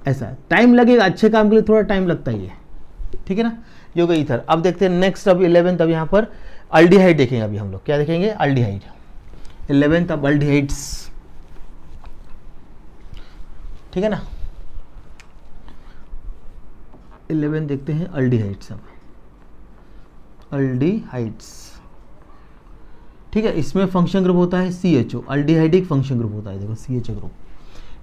ऐसा टाइम लगेगा, अच्छे काम के लिए थोड़ा टाइम लगता ही है, ठीक है ना। ये हो गया ईथर। अब देखते हैं नेक्स्ट, अब 11th, अब यहाँ पर अल्डिहाइड देखेंगे। अभी हम लोग क्या देखेंगे, अल्डिहाइड 11th, अब अल्डिहाइड्स, ठीक है ना। 11 देखते हैं अल्डिहाइड्स। अब अल्डिहाइड्स, ठीक है, इसमें फंक्शन ग्रुप होता है CHO, अल्डिहाइडिक फंक्शन ग्रुप होता है, देखो CHO ग्रुप,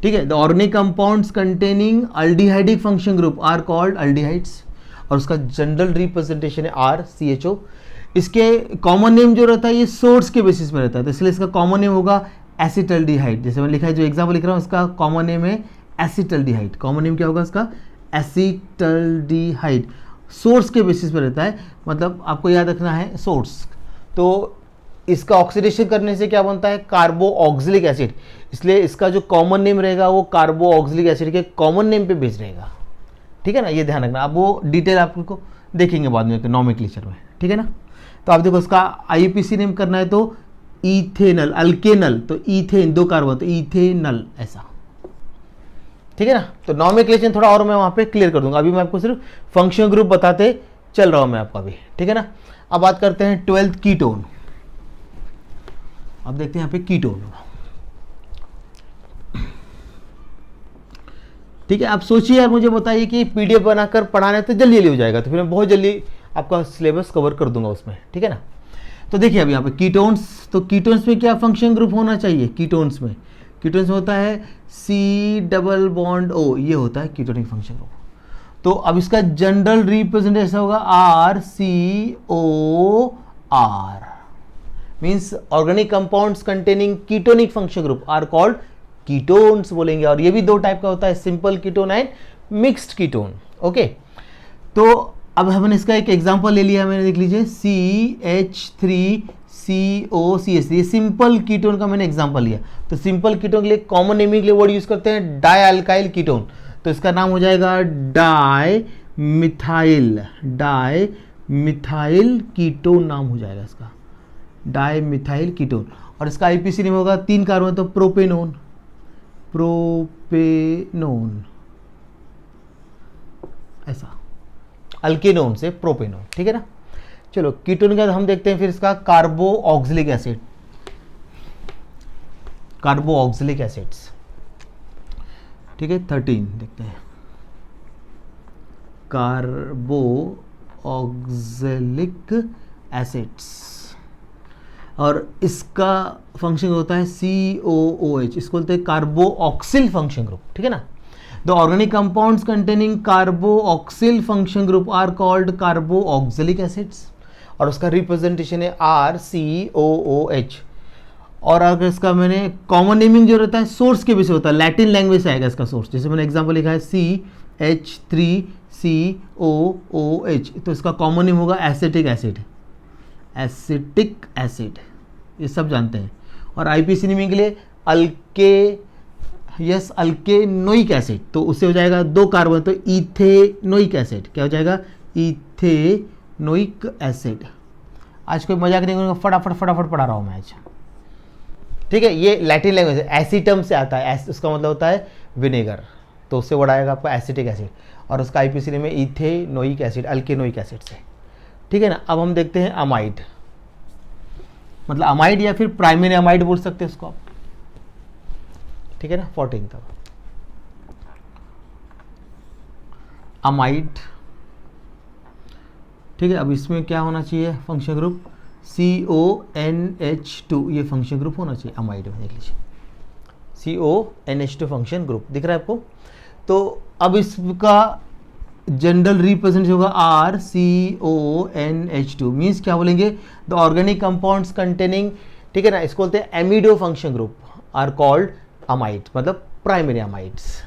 ठीक है। The organic compounds containing aldehydic function group are called aldehydes, और उसका जनरल रिप्रेजेंटेशन है RCHO। इसके कॉमन नेम जो रहता है ये सोर्स के बेसिस में रहता है, तो इसलिए इसका कॉमन नेम होगा एसिटल्डिहाइड। जैसे मैंने लिखा है, जो एग्जाम्पल लिख रहा हूँ, इसका कॉमन नेम है एसिटल्डिहाइड। कॉमन नेम क्या होगा इसका, एसिटल्डिहाइड। सोर्स के बेसिस पर रहता है, मतलब आपको याद रखना है सोर्स। तो इसका ऑक्सीडेशन करने से क्या बनता है, कार्बो ऑक्सिलिक एसिड, इसलिए इसका जो कॉमन नेम रहेगा वो कार्बो ऑक्सिलिक एसिड के कॉमन नेम पे बेस्ड रहेगा, ठीक है ना, ये ध्यान रखना। अब वो डिटेल आपको देखेंगे बाद में नॉमेनक्लेचर में, ठीक है ना। तो आप देखो इसका आईपीसी नेम करना है तो इथेनल, अल्केनल तो इथेन, दो कार्बन तो इथेनल, ऐसा, ठीक है ना। तो नॉमेनक्लेचर थोड़ा और मैं वहां पे क्लियर कर दूंगा, अभी मैं आपको सिर्फ फंक्शन ग्रुप बताते चल रहा हूं मैं आपको अभी, ठीक है ना। अब बात करते हैं 12th कीटोन। अब देखते हैं यहाँ पे कीटोन, ठीक है। आप सोचिए यार, मुझे बताइए कि पीडीएफ बनाकर पढ़ाने तो जल्दी जल्दी हो जाएगा, तो फिर मैं बहुत जल्दी आपका सिलेबस कवर कर दूंगा उसमें, ठीक है ना। तो देखिए अभी यहाँ पे कीटोन्स, तो कीटोन्स में क्या फंक्शन ग्रुप होना चाहिए, कीटोन्स में होता है C+O, ये होता है कीटोनिक फंक्शन ग्रुप। तो अब इसका जनरल रिप्रेजेंटेशन होगा RCOR, means organic compounds containing ketonic function group are called ketones बोलेंगे। और ये भी दो टाइप का होता है, simple ketone and mixed ketone, okay. तो अब हमने इसका एक एग्जांपल ले लिया, मैंने देख लीजिए CH3COCH3, ये सिंपल कीटोन का मैंने एग्जांपल लिया। तो सिंपल कीटोन के लिए कॉमन नेमिंग के लिए वर्ड यूज करते हैं डाई अल्काइल कीटोन, तो इसका नाम हो जाएगा डाई मिथाइल कीटोन, नाम हो जाएगा इसका डाई मिथाइल कीटोन। और इसका आईपीसी नेम होगा 3 कार्बन, तो प्रोपेनोन, ऐसा, अल्केनोन से प्रोपेनोन, ठीक है ना। चलो कीटोन के बाद हम देखते हैं फिर इसका कार्बो ऑक्सिलिक एसिड, कार्बो ऑक्सिलिक एसिड्स, ठीक है। 13 देखते हैं, कार्बो ऑक्सिलिक एसिड्स, और इसका फंक्शन होता है COOH, इसको बोलते हैं कार्बो ऑक्सिल फंक्शन ग्रुप, ठीक है ना। The organic compounds containing carboxyl function group are called carboxylic acids, और उसका रिप्रेजेंटेशन है RCOOH। और अगर इसका मैंने कॉमन नेमिंग जो रहता है सोर्स के बेस होता है, लैटिन लैंग्वेज से आएगा इसका सोर्स। जैसे मैंने एग्जांपल लिखा है CH3COOH, तो इसका कॉमन नेम होगा एसिटिक एसिड, ये सब जानते हैं। और आईपीसी नेमिंग के लिए यस अल्केनोइक एसिड, तो उससे हो जाएगा 2 कार्बन, तो इथेनोइक एसिड। क्या हो जाएगा? Ethanoic acid. आज कोई मजाक नहीं करूँगा, फटाफट फटाफट पढ़ा रहा हूँ मैं आज, ठीक है। ये लैटिन लैंग्वेज है, एसिटम से आता है, उसका मतलब होता है विनेगर, तो उससे वर्ड आएगा आपका एसिटिक एसिड, और उसका आईपीसी नेम है इथेनोइक एसिड, अल्केनोइक एसिड से, ठीक है ना। अब हम देखते हैं अमाइड, मतलब अमाइड या फिर प्राइमरी अमाइड बोल सकते हैं इसको आप, ठीक है ना। 14 तक अमाइड, ठीक है। अब इसमें क्या होना चाहिए? फंक्शन ग्रुप CONH2, ये फंक्शन ग्रुप होना चाहिए अमाइड में, देख लीजिए CONH2 फंक्शन ग्रुप दिख रहा है आपको। तो अब इसका जनरल रिप्रेजेंटेशन होगा RCONH2, मीन्स क्या बोलेंगे? द ऑर्गेनिक कंपाउंड्स कंटेनिंग, ठीक है ना, इसको बोलते हैं amido function group are called amide, मतलब प्राइमरी अमाइड्स,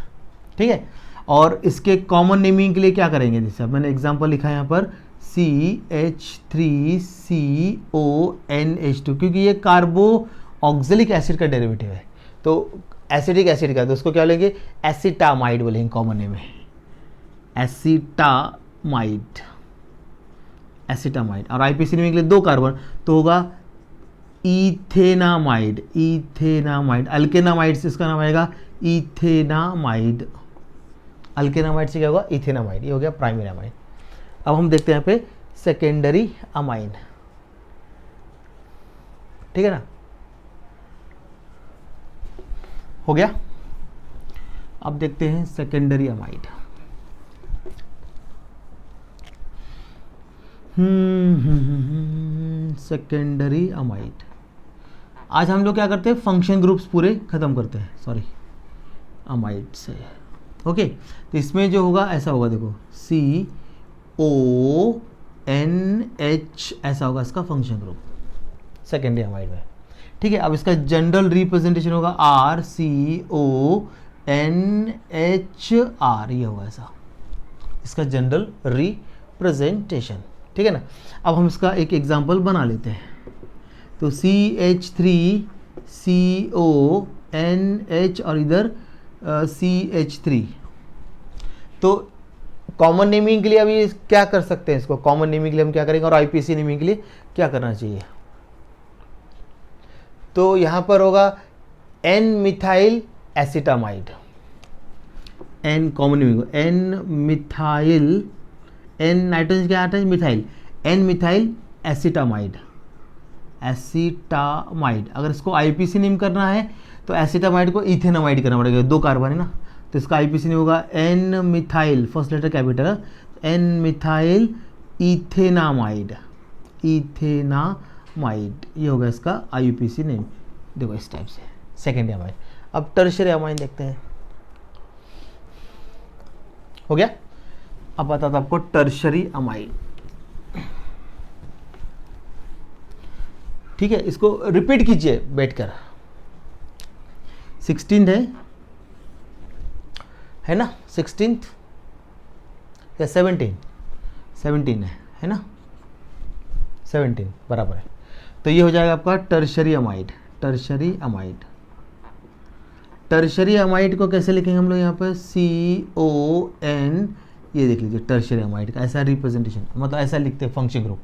ठीक है। और इसके कॉमन नेमिंग के लिए क्या करेंगे? जैसे मैंने एग्जांपल लिखा है यहाँ पर CH3CONH2, क्योंकि ये कार्बो ऑक्जेलिक एसिड का डेरिवेटिव है, तो एसिडिक एसिड का, तो उसको क्या बोलेंगे? एसिटामाइड बोलेंगे, कॉमन नेम है एसिटामाइड, एसिटामाइड। और आईपीसी नेमिंग के लिए 2 कार्बन, तो होगा इथेनामाइड, इथेनामाइड। अल्केनामाइड से इसका नाम आएगा इथेनामाइड, अल्केनामाइड से क्या होगा? इथेनामाइड। ये हो गया प्राइमरी अमाइड। अब हम देखते हैं यहाँ पे सेकेंडरी अमाइन, ठीक है ना, हो गया। अब देखते हैं सेकेंडरी अमाइड। सेकेंडरी अमाइड, आज हम लोग क्या करते हैं? फंक्शन ग्रुप्स पूरे खत्म करते हैं, सॉरी अमाइड से, ओके। तो इसमें जो होगा ऐसा होगा, देखो CONH ऐसा होगा इसका फंक्शन ग्रुप सेकेंडरी अमाइड में, ठीक है। अब इसका जनरल रिप्रेजेंटेशन होगा RCONHR, ये होगा ऐसा इसका जनरल रिप्रेजेंटेशन, ठीक है ना। अब हम इसका एक एग्जांपल बना लेते हैं। तो CH3CONH और इधर CH3, तो कॉमन नेमिंग के लिए अभी क्या कर सकते हैं? इसको कॉमन नेमिंग के लिए हम क्या करेंगे, और आईपीसी नेमिंग के लिए क्या करना चाहिए? तो यहां पर होगा N methyl acetamide, N common naming, N methyl, N nitrogen क्या आता है? Methyl, N methyl acetamide, acetamide. अगर इसको आईपीसी नेम करना है तो एसिटामाइड को इथेनामाइड करना पड़ेगा, 2 कार्बन है ना, तो इसका आईपीसी नेम होगा N methyl, first letter capital, N methyl ethanamide, ethanamide, ये होगा इसका आईपीसी नेम, देखो इस टाइप से सेकेंडरी अमाइन। अब टर्शियरी अमाइन देखते हैं, हो गया। अब बताता आपको टर्शियरी अमाइन, ठीक है। इसको रिपीट कीजिए बैठकर, 16 है ना, 16 या 17 है ना, 17 बराबर है। तो ये हो जाएगा आपका tertiary amide, tertiary amide. Tertiary amide को कैसे लिखेंगे हम लोग? यहाँ पर CON, ये देख लीजिए टर्शियरी अमाइड का ऐसा रिप्रेजेंटेशन, मतलब ऐसा लिखते हैं फंक्शन ग्रुप।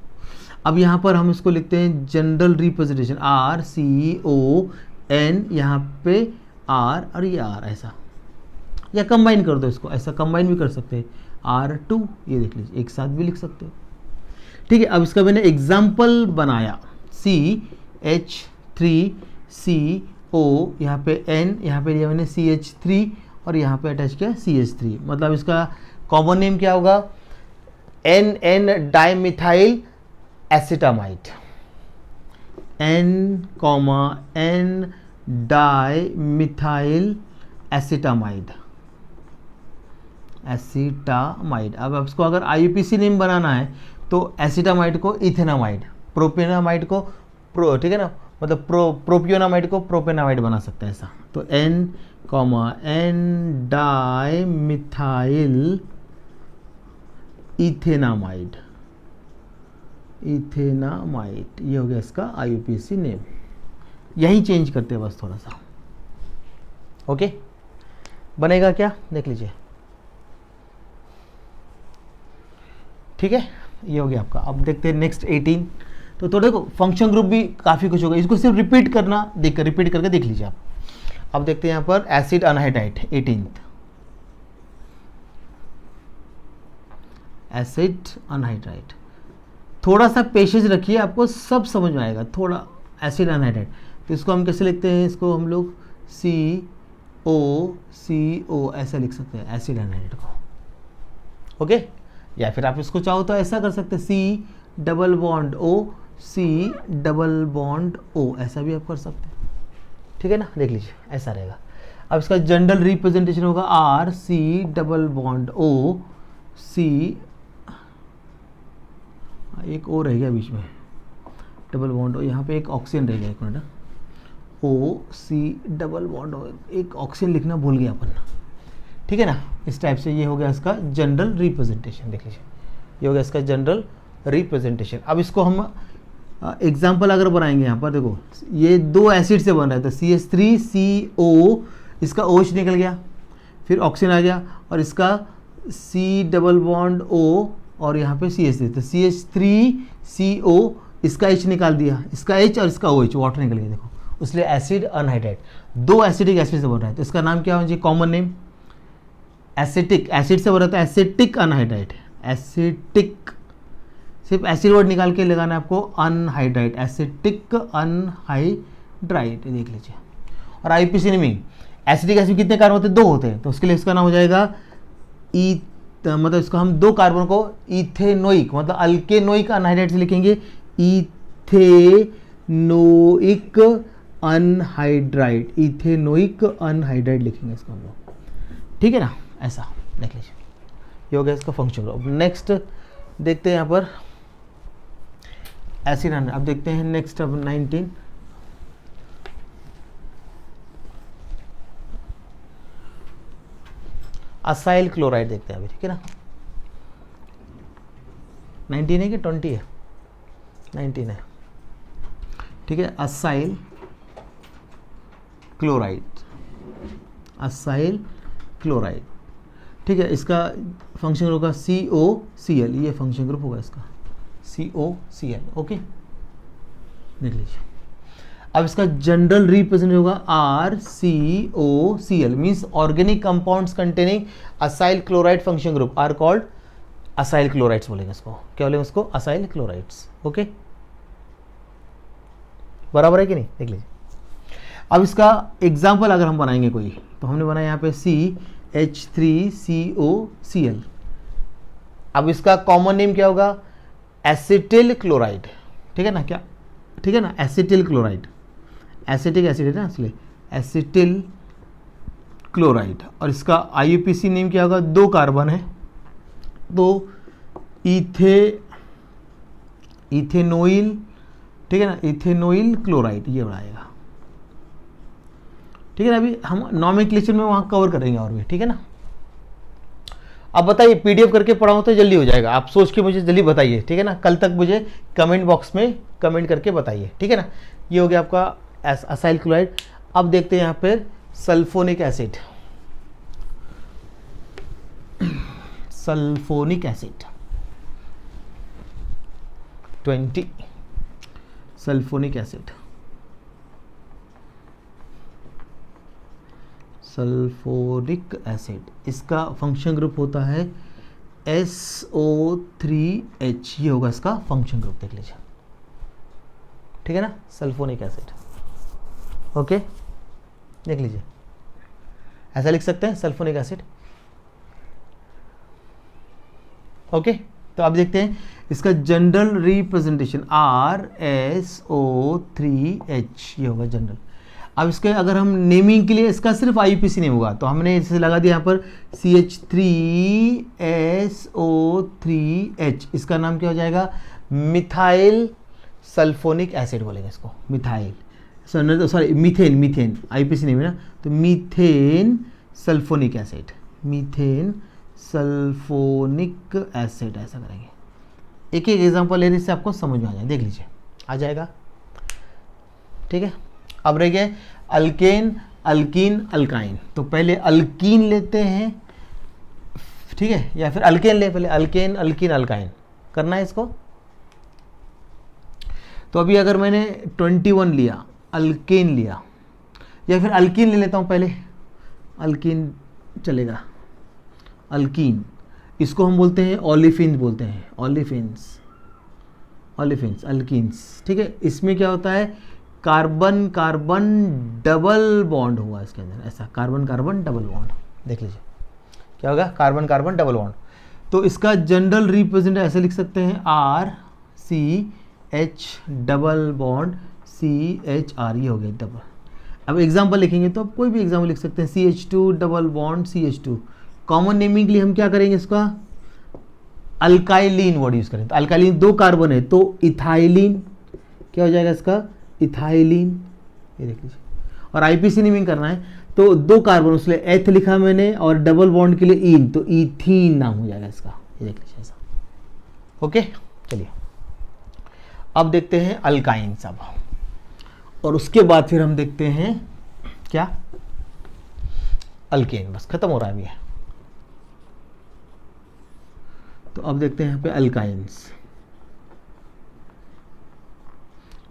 अब यहाँ पर हम इसको लिखते हैं जनरल रिप्रेजेंटेशन RCON, यहाँ पे R और ये R, ऐसा, या कंबाइन कर दो इसको, ऐसा कंबाइन भी कर सकते हैं R2, ये देख लीजिए एक साथ भी लिख सकते हो, ठीक है। अब इसका मैंने एग्जाम्पल बनाया, CH3CO, यहाँ पे N, यहाँ पे लिया मैंने CH3 और यहाँ पे अटैच किया CH3, मतलब इसका कॉमन नेम क्या होगा? NN dimethyl acetamide, N, N dimethyl acetamide, acetamide. अब इसको अगर आईयूपीसी नेम बनाना है तो एसिटामाइड को इथेनामाइड, प्रोपेनामाइड को ठीक है ना, मतलब प्रोपियोनामाइड को प्रोपेनामाइड बना सकता है ऐसा। तो N, N dimethyl ethanamide, ethanamide, ये हो गया इसका आईयूपीसी नेम। यही चेंज करते हैं बस थोड़ा सा, ओके। बनेगा क्या, देख लीजिए। ठीक है, ये हो गया आपका। अब देखते हैं नेक्स्ट 18। तो देखो फंक्शन ग्रुप भी काफ़ी कुछ होगा, इसको सिर्फ रिपीट करना, रिपीट करके देख लीजिए आप। अब देखते हैं यहाँ पर acid anhydride 18th, acid anhydride. थोड़ा सा पेशेंस रखिए, आपको सब समझ में आएगा। थोड़ा एसिड अनहाइड्राइड, तो इसको हम कैसे लिखते हैं, इसको हम लोग CO ऐसा लिख सकते हैं एसिड अनहाइड्राइड को। ओके, या फिर आप इसको चाहो तो ऐसा कर सकते हैं C डबल बॉन्ड O, ऐसा भी आप कर सकते हैं। ठीक है ना, देख लीजिए ऐसा रहेगा। अब इसका जनरल रिप्रेजेंटेशन होगा RC डबल बॉन्ड OC, एक O रह गया बीच में, डबल बॉन्ड O, यहाँ पे एक ऑक्सीजन रह गया, एक minute, OC double bond O, एक ऑक्सीजन लिखना भूल गया अपन। ठीक है ना, इस टाइप से ये हो गया इसका जनरल रिप्रेजेंटेशन। देख लीजिए, ये हो गया इसका जनरल रिप्रेजेंटेशन। अब इसको हम एग्जाम्पल अगर बनाएंगे, यहाँ पर देखो ये दो एसिड से बन रहा है, तो CH3CO, इसका OH निकल गया, फिर ऑक्सीजन आ गया, और इसका C डबल बॉन्ड O, और यहाँ पे CH3, तो CH3CO, इसका H निकाल दिया, इसका H और इसका OH, वाटर निकल गया। देखो, इसलिए एसिड अनहाइड्राइड, दो एसिडिक एसिड से बन रहा है, तो इसका नाम क्या होना चाहिए, कॉमन नेम एसिटिक, एसिड से बन रहा था एसिटिक अनहाइड्राइड, एसिटिक, सिर्फ एसिड वर्ड निकाल के लगाना है आपको, अनहाइड्राइड, एसिटिक अनहाइड्राइड, देख लीजिए। और IUPAC नेमिंग, एसिडिक एसिड कितने कार्बन होते हैं, 2 होते हैं, तो उसके लिए इसका नाम हो जाएगा मतलब इसको हम 2 कार्बन को इथेनोइक, मतलब अल्केनोइक अनहाइड्राइड से लिखेंगे, इथेनोइक अनहाइड्राइड, इथेनोइक अनहाइड्राइड लिखेंगे इसको हम लोग। ठीक है ना, ऐसा देख लीजिए, ये हो गया इसका फंक्शन ग्रुप। नेक्स्ट देखते हैं यहाँ पर एसिड अनहाइड्राइड। अब देखते हैं नेक्स्ट, अब 19 असाइल क्लोराइड देखते हैं अभी। ठीक है ना, 19 है कि 20 है, 19 है। ठीक है, असाइल क्लोराइड, असाइल क्लोराइड। ठीक है, इसका फंक्शन ग्रुप होगा COCl, ये फंक्शन ग्रुप होगा इसका COCl। ओके, देख लीजिए। अब इसका जनरल रिप्रेजेंट होगा RCOCl, means organic compounds containing acyl chloride function group are called acyl chlorides बोलेंगे इसको। क्या बोलेंगे उसको, असाइल क्लोराइड्स। ओके, बराबर है कि नहीं, देख लीजिए। अब इसका एग्जाम्पल अगर हम बनाएंगे कोई, तो हमने बनाया यहाँ पे CH3COCl। अब इसका कॉमन नेम क्या होगा, एसिटिल क्लोराइड। ठीक है ना, क्या, ठीक है ना, एसिटिल क्लोराइड, एसिटिक एसिड है ना, इसलिए एसिटिल क्लोराइड। और इसका IUPAC नेम क्या होगा, 2 कार्बन है, तो इथेनोइल, ठीक है ना, इथेनोइल क्लोराइड ये बनाएगा। ठीक है ना, अभी हम नॉमेनक्लेचर में वहाँ कवर करेंगे और भी। ठीक है ना, अब बताइए PDF करके पढ़ाऊँ तो जल्दी हो जाएगा, आप सोच के मुझे जल्दी बताइए। ठीक है ना, कल तक मुझे कमेंट बॉक्स में कमेंट करके बताइए। ठीक है ना, ये हो गया आपका असाइल क्लोराइड। अब देखते हैं यहाँ पर sulphonic acid, sulphonic acid 20, sulphonic acid, sulphonic acid, इसका फंक्शन ग्रुप होता है SO3H, ये होगा इसका फंक्शन ग्रुप, देख लीजिए। ठीक है ना, सल्फोनिक एसिड। ओके, देख लीजिए, ऐसा लिख सकते हैं सल्फोनिक एसिड। ओके, तो आप देखते हैं इसका जनरल रिप्रेजेंटेशन RSO3H, ये होगा जनरल। अब इसके अगर हम नेमिंग के लिए इसका सिर्फ IUPAC नेम होगा, तो हमने इसे लगा दिया यहाँ पर CH3SO3H, इसका नाम क्या हो जाएगा, मिथाइल सल्फोनिक एसिड बोलेंगे इसको, methyl, sorry methane, methane IUPAC name है ना, तो methane sulphonic acid, methane sulphonic acid, ऐसा करेंगे। एक एक एग्जांपल लेने से आपको समझ में आ जाए, देख लीजिए, आ जाएगा। ठीक है, अब रह गए अल्केन अल्कीन अल्काइन। तो पहले अल्कीन लेते हैं, ठीक है, या फिर अल्केन ले, पहले अल्केन अल्कीन अल्काइन करना है इसको। तो अभी अगर मैंने 21 लिया, अल्केन लिया, या फिर अल्कीन ले लेता हूँ पहले, अल्कीन चलेगा, अल्कीन, इसको हम बोलते हैं ओलिफिन्स बोलते हैं, ओलिफिन्स, ओलिफिन्स अल्कीन्स, ठीक है। इसमें क्या होता है, कार्बन कार्बन डबल बॉन्ड हुआ इसके अंदर, ऐसा कार्बन कार्बन डबल बॉन्ड, देख लीजिए क्या होगा, कार्बन कार्बन डबल बॉन्ड। तो इसका जनरल रिप्रेजेंट ऐसे लिख सकते हैं, R C H double bond C H R, ये हो गया डबल। अब एग्जाम्पल लिखेंगे तो आप कोई भी एग्जाम्पल लिख सकते हैं, CH2 double bond CH2। Common naming के लिए हम क्या करेंगे, इसका अल्काइलिन वर्ड यूज करें। तो अल्काइलिन 2 कार्बन है तो इथाइलिन, क्या हो जाएगा इसका, इथाइलिन, ये देख लीजिए। और आईपीसी नेमिंग करना है तो 2 कार्बन, उसलिए एथ लिखा मैंने, और डबल बॉन्ड के लिए इन, तो इथीन नाम हो जाएगा इसका, ये देख लीजिए ऐसा। ओके, चलिए अब देखते हैं अल्काइन सब, और उसके बाद फिर हम देखते हैं क्या, अल्केन। बस खत्म हो रहा है अभी। तो अब देखते हैं यहाँ पे अल्काइंस,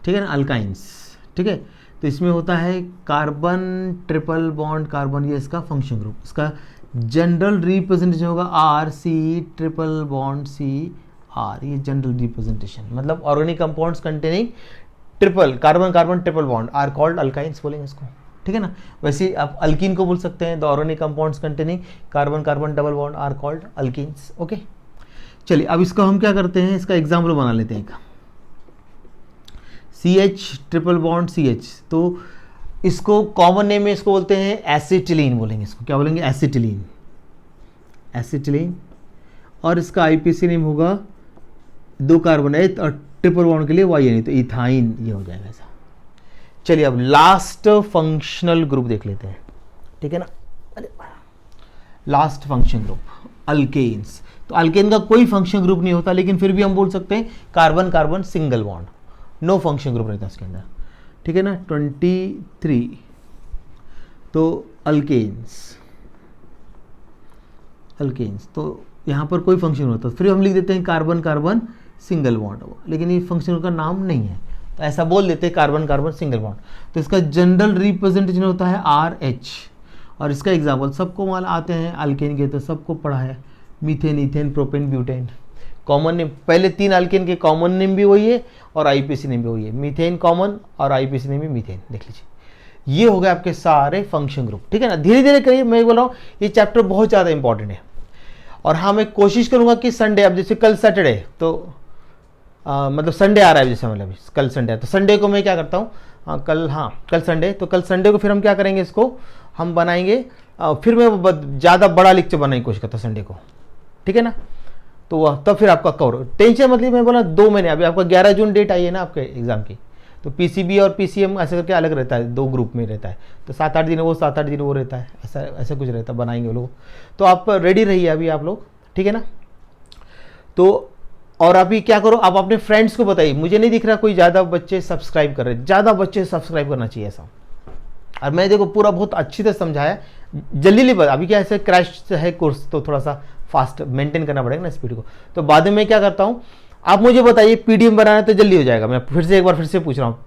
ठीक है ना, अल्काइंस, ठीक है। तो इसमें होता है कार्बन ट्रिपल बॉन्ड कार्बन, ये इसका फंक्शन ग्रुप, इसका जनरल रिप्रेजेंटेशन होगा R C triple bond C R, ये जनरल रिप्रेजेंटेशन, मतलब organic compounds containing triple carbon carbon triple bond are called alkynes बोलेंगे इसको, ठीक है ना। वैसे आप अल्कीन को बोल सकते हैं, the organic compounds containing carbon carbon double bond are called alkenes. Okay, चलिए अब इसको हम क्या करते हैं, इसका एग्जाम्पल बना लेते हैं। CH ट्रिपल बॉन्ड CH, तो इसको कॉमन नेम में इसको बोलते हैं एसिटिलीन बोलेंगे, इसको क्या बोलेंगे, एसिटिलीन, एसिटिलीन। और इसका आईपीसी नेम होगा 2 कार्बन है और ट्रिपल बॉन्ड के लिए वाई नहीं, तो इथाइन, ये हो जाएगा ऐसा। चलिए अब लास्ट फंक्शनल ग्रुप देख लेते हैं, ठीक है ना। अरे लास्ट फंक्शन ग्रुप अल्केन्स। तो अल्केन का कोई फंक्शन ग्रुप नहीं होता, लेकिन फिर भी हम बोल सकते हैं carbon carbon single bond, no function group रहता है इसके अंदर, ठीक है ना। 23 तो अल्केन्स, अल्केन्स, तो यहाँ पर कोई फंक्शन होता है, फिर हम लिख देते हैं कार्बन कार्बन सिंगल बॉन्ड, लेकिन ये फंक्शन का नाम नहीं है, तो ऐसा बोल देते हैं कार्बन कार्बन सिंगल बॉन्ड। तो इसका जनरल रिप्रेजेंटेशन होता है RH, और इसका एग्जाम्पल सबको माल आते हैं अल्केन के, तो सबको पढ़ा है, methane ethane propane butane. Common name पहले 3 अल्केन के कॉमन नेम भी वही है और आईपीसी नेम भी वही है, मीथेन कॉमन और आईपीसी नेम भी मीथेन, देख लीजिए। ये हो गए आपके सारे फंक्शन ग्रुप, ठीक है ना। धीरे धीरे करिए, मैं बोल रहा हूँ ये चैप्टर बहुत ज़्यादा इंपॉर्टेंट है। और हाँ, मैं कोशिश करूँगा कि संडे, अब जैसे कल सैटरडे, तो मतलब संडे आ रहा है, जैसे मतलब कल संडे है, तो संडे को मैं क्या करता हूँ, कल संडे, तो कल संडे को फिर हम क्या करेंगे, इसको हम बनाएंगे, फिर मैं ज़्यादा बड़ा लेक्चर बनाने की कोशिश करता हूँ संडे को, ठीक है ना। तो वह तब फिर आपका कवर, टेंशन मतलब मैं बोला 2 महीने, अभी आपका 11 जून डेट आई है ना आपके एग्जाम की, तो पीसीबी और पीसीएम ऐसे करके अलग रहता है, 2 ग्रुप में रहता है, तो 7-8 दिन वो 7-8 दिन वो रहता है, ऐसा कुछ रहता है, बनाएंगे वो लोग। तो आप रेडी रहिए अभी आप लोग, ठीक है ना। तो और अभी क्या करो, आप अपने फ्रेंड्स को बताइए, मुझे नहीं दिख रहा कोई ज़्यादा बच्चे सब्सक्राइब कर रहे, ज़्यादा बच्चे सब्सक्राइब करना चाहिए ऐसा। और मैं देखो पूरा बहुत अच्छी तरह समझाया, जल्दी बता, अभी क्या ऐसे क्रैश है कोर्स, तो थोड़ा सा फास्ट मेंटेन करना पड़ेगा ना स्पीड को। तो बाद में मैं क्या करता हूँ, आप मुझे बताइए, पीडीएफ बनाना तो जल्दी हो जाएगा, मैं एक बार फिर से पूछ रहा हूँ,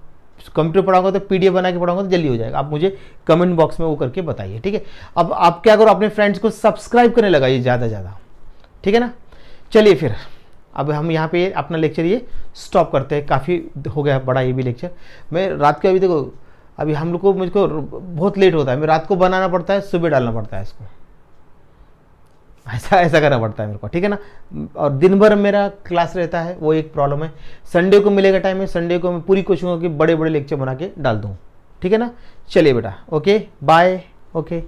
कंप्यूटर पढ़ाऊंगा तो पीडीएफ बना के पढ़ाऊंगा तो जल्दी हो जाएगा, आप मुझे कमेंट बॉक्स में वो करके बताइए, ठीक है। अब आप क्या करो, अपने फ्रेंड्स को सब्सक्राइब करने लगाइए ज़्यादा से ज़्यादा, ठीक है ना। चलिए फिर अब हम यहाँ पे अपना लेक्चर ये स्टॉप करते हैं, काफ़ी हो गया बड़ा ये भी लेक्चर। मैं रात को, अभी देखो अभी हम लोग को, मुझको बहुत लेट होता है, मैं रात को बनाना पड़ता है, सुबह डालना पड़ता है इसको, ऐसा करना पड़ता है मेरे को, ठीक है ना। और दिन भर मेरा क्लास रहता है, वो एक प्रॉब्लम है। संडे को मिलेगा टाइम है, संडे को मैं पूरी कोशिश करूँगा कि बड़े बड़े लेक्चर बना के डाल दूँ, ठीक है ना। चलिए बेटा, ओके बाय, ओके।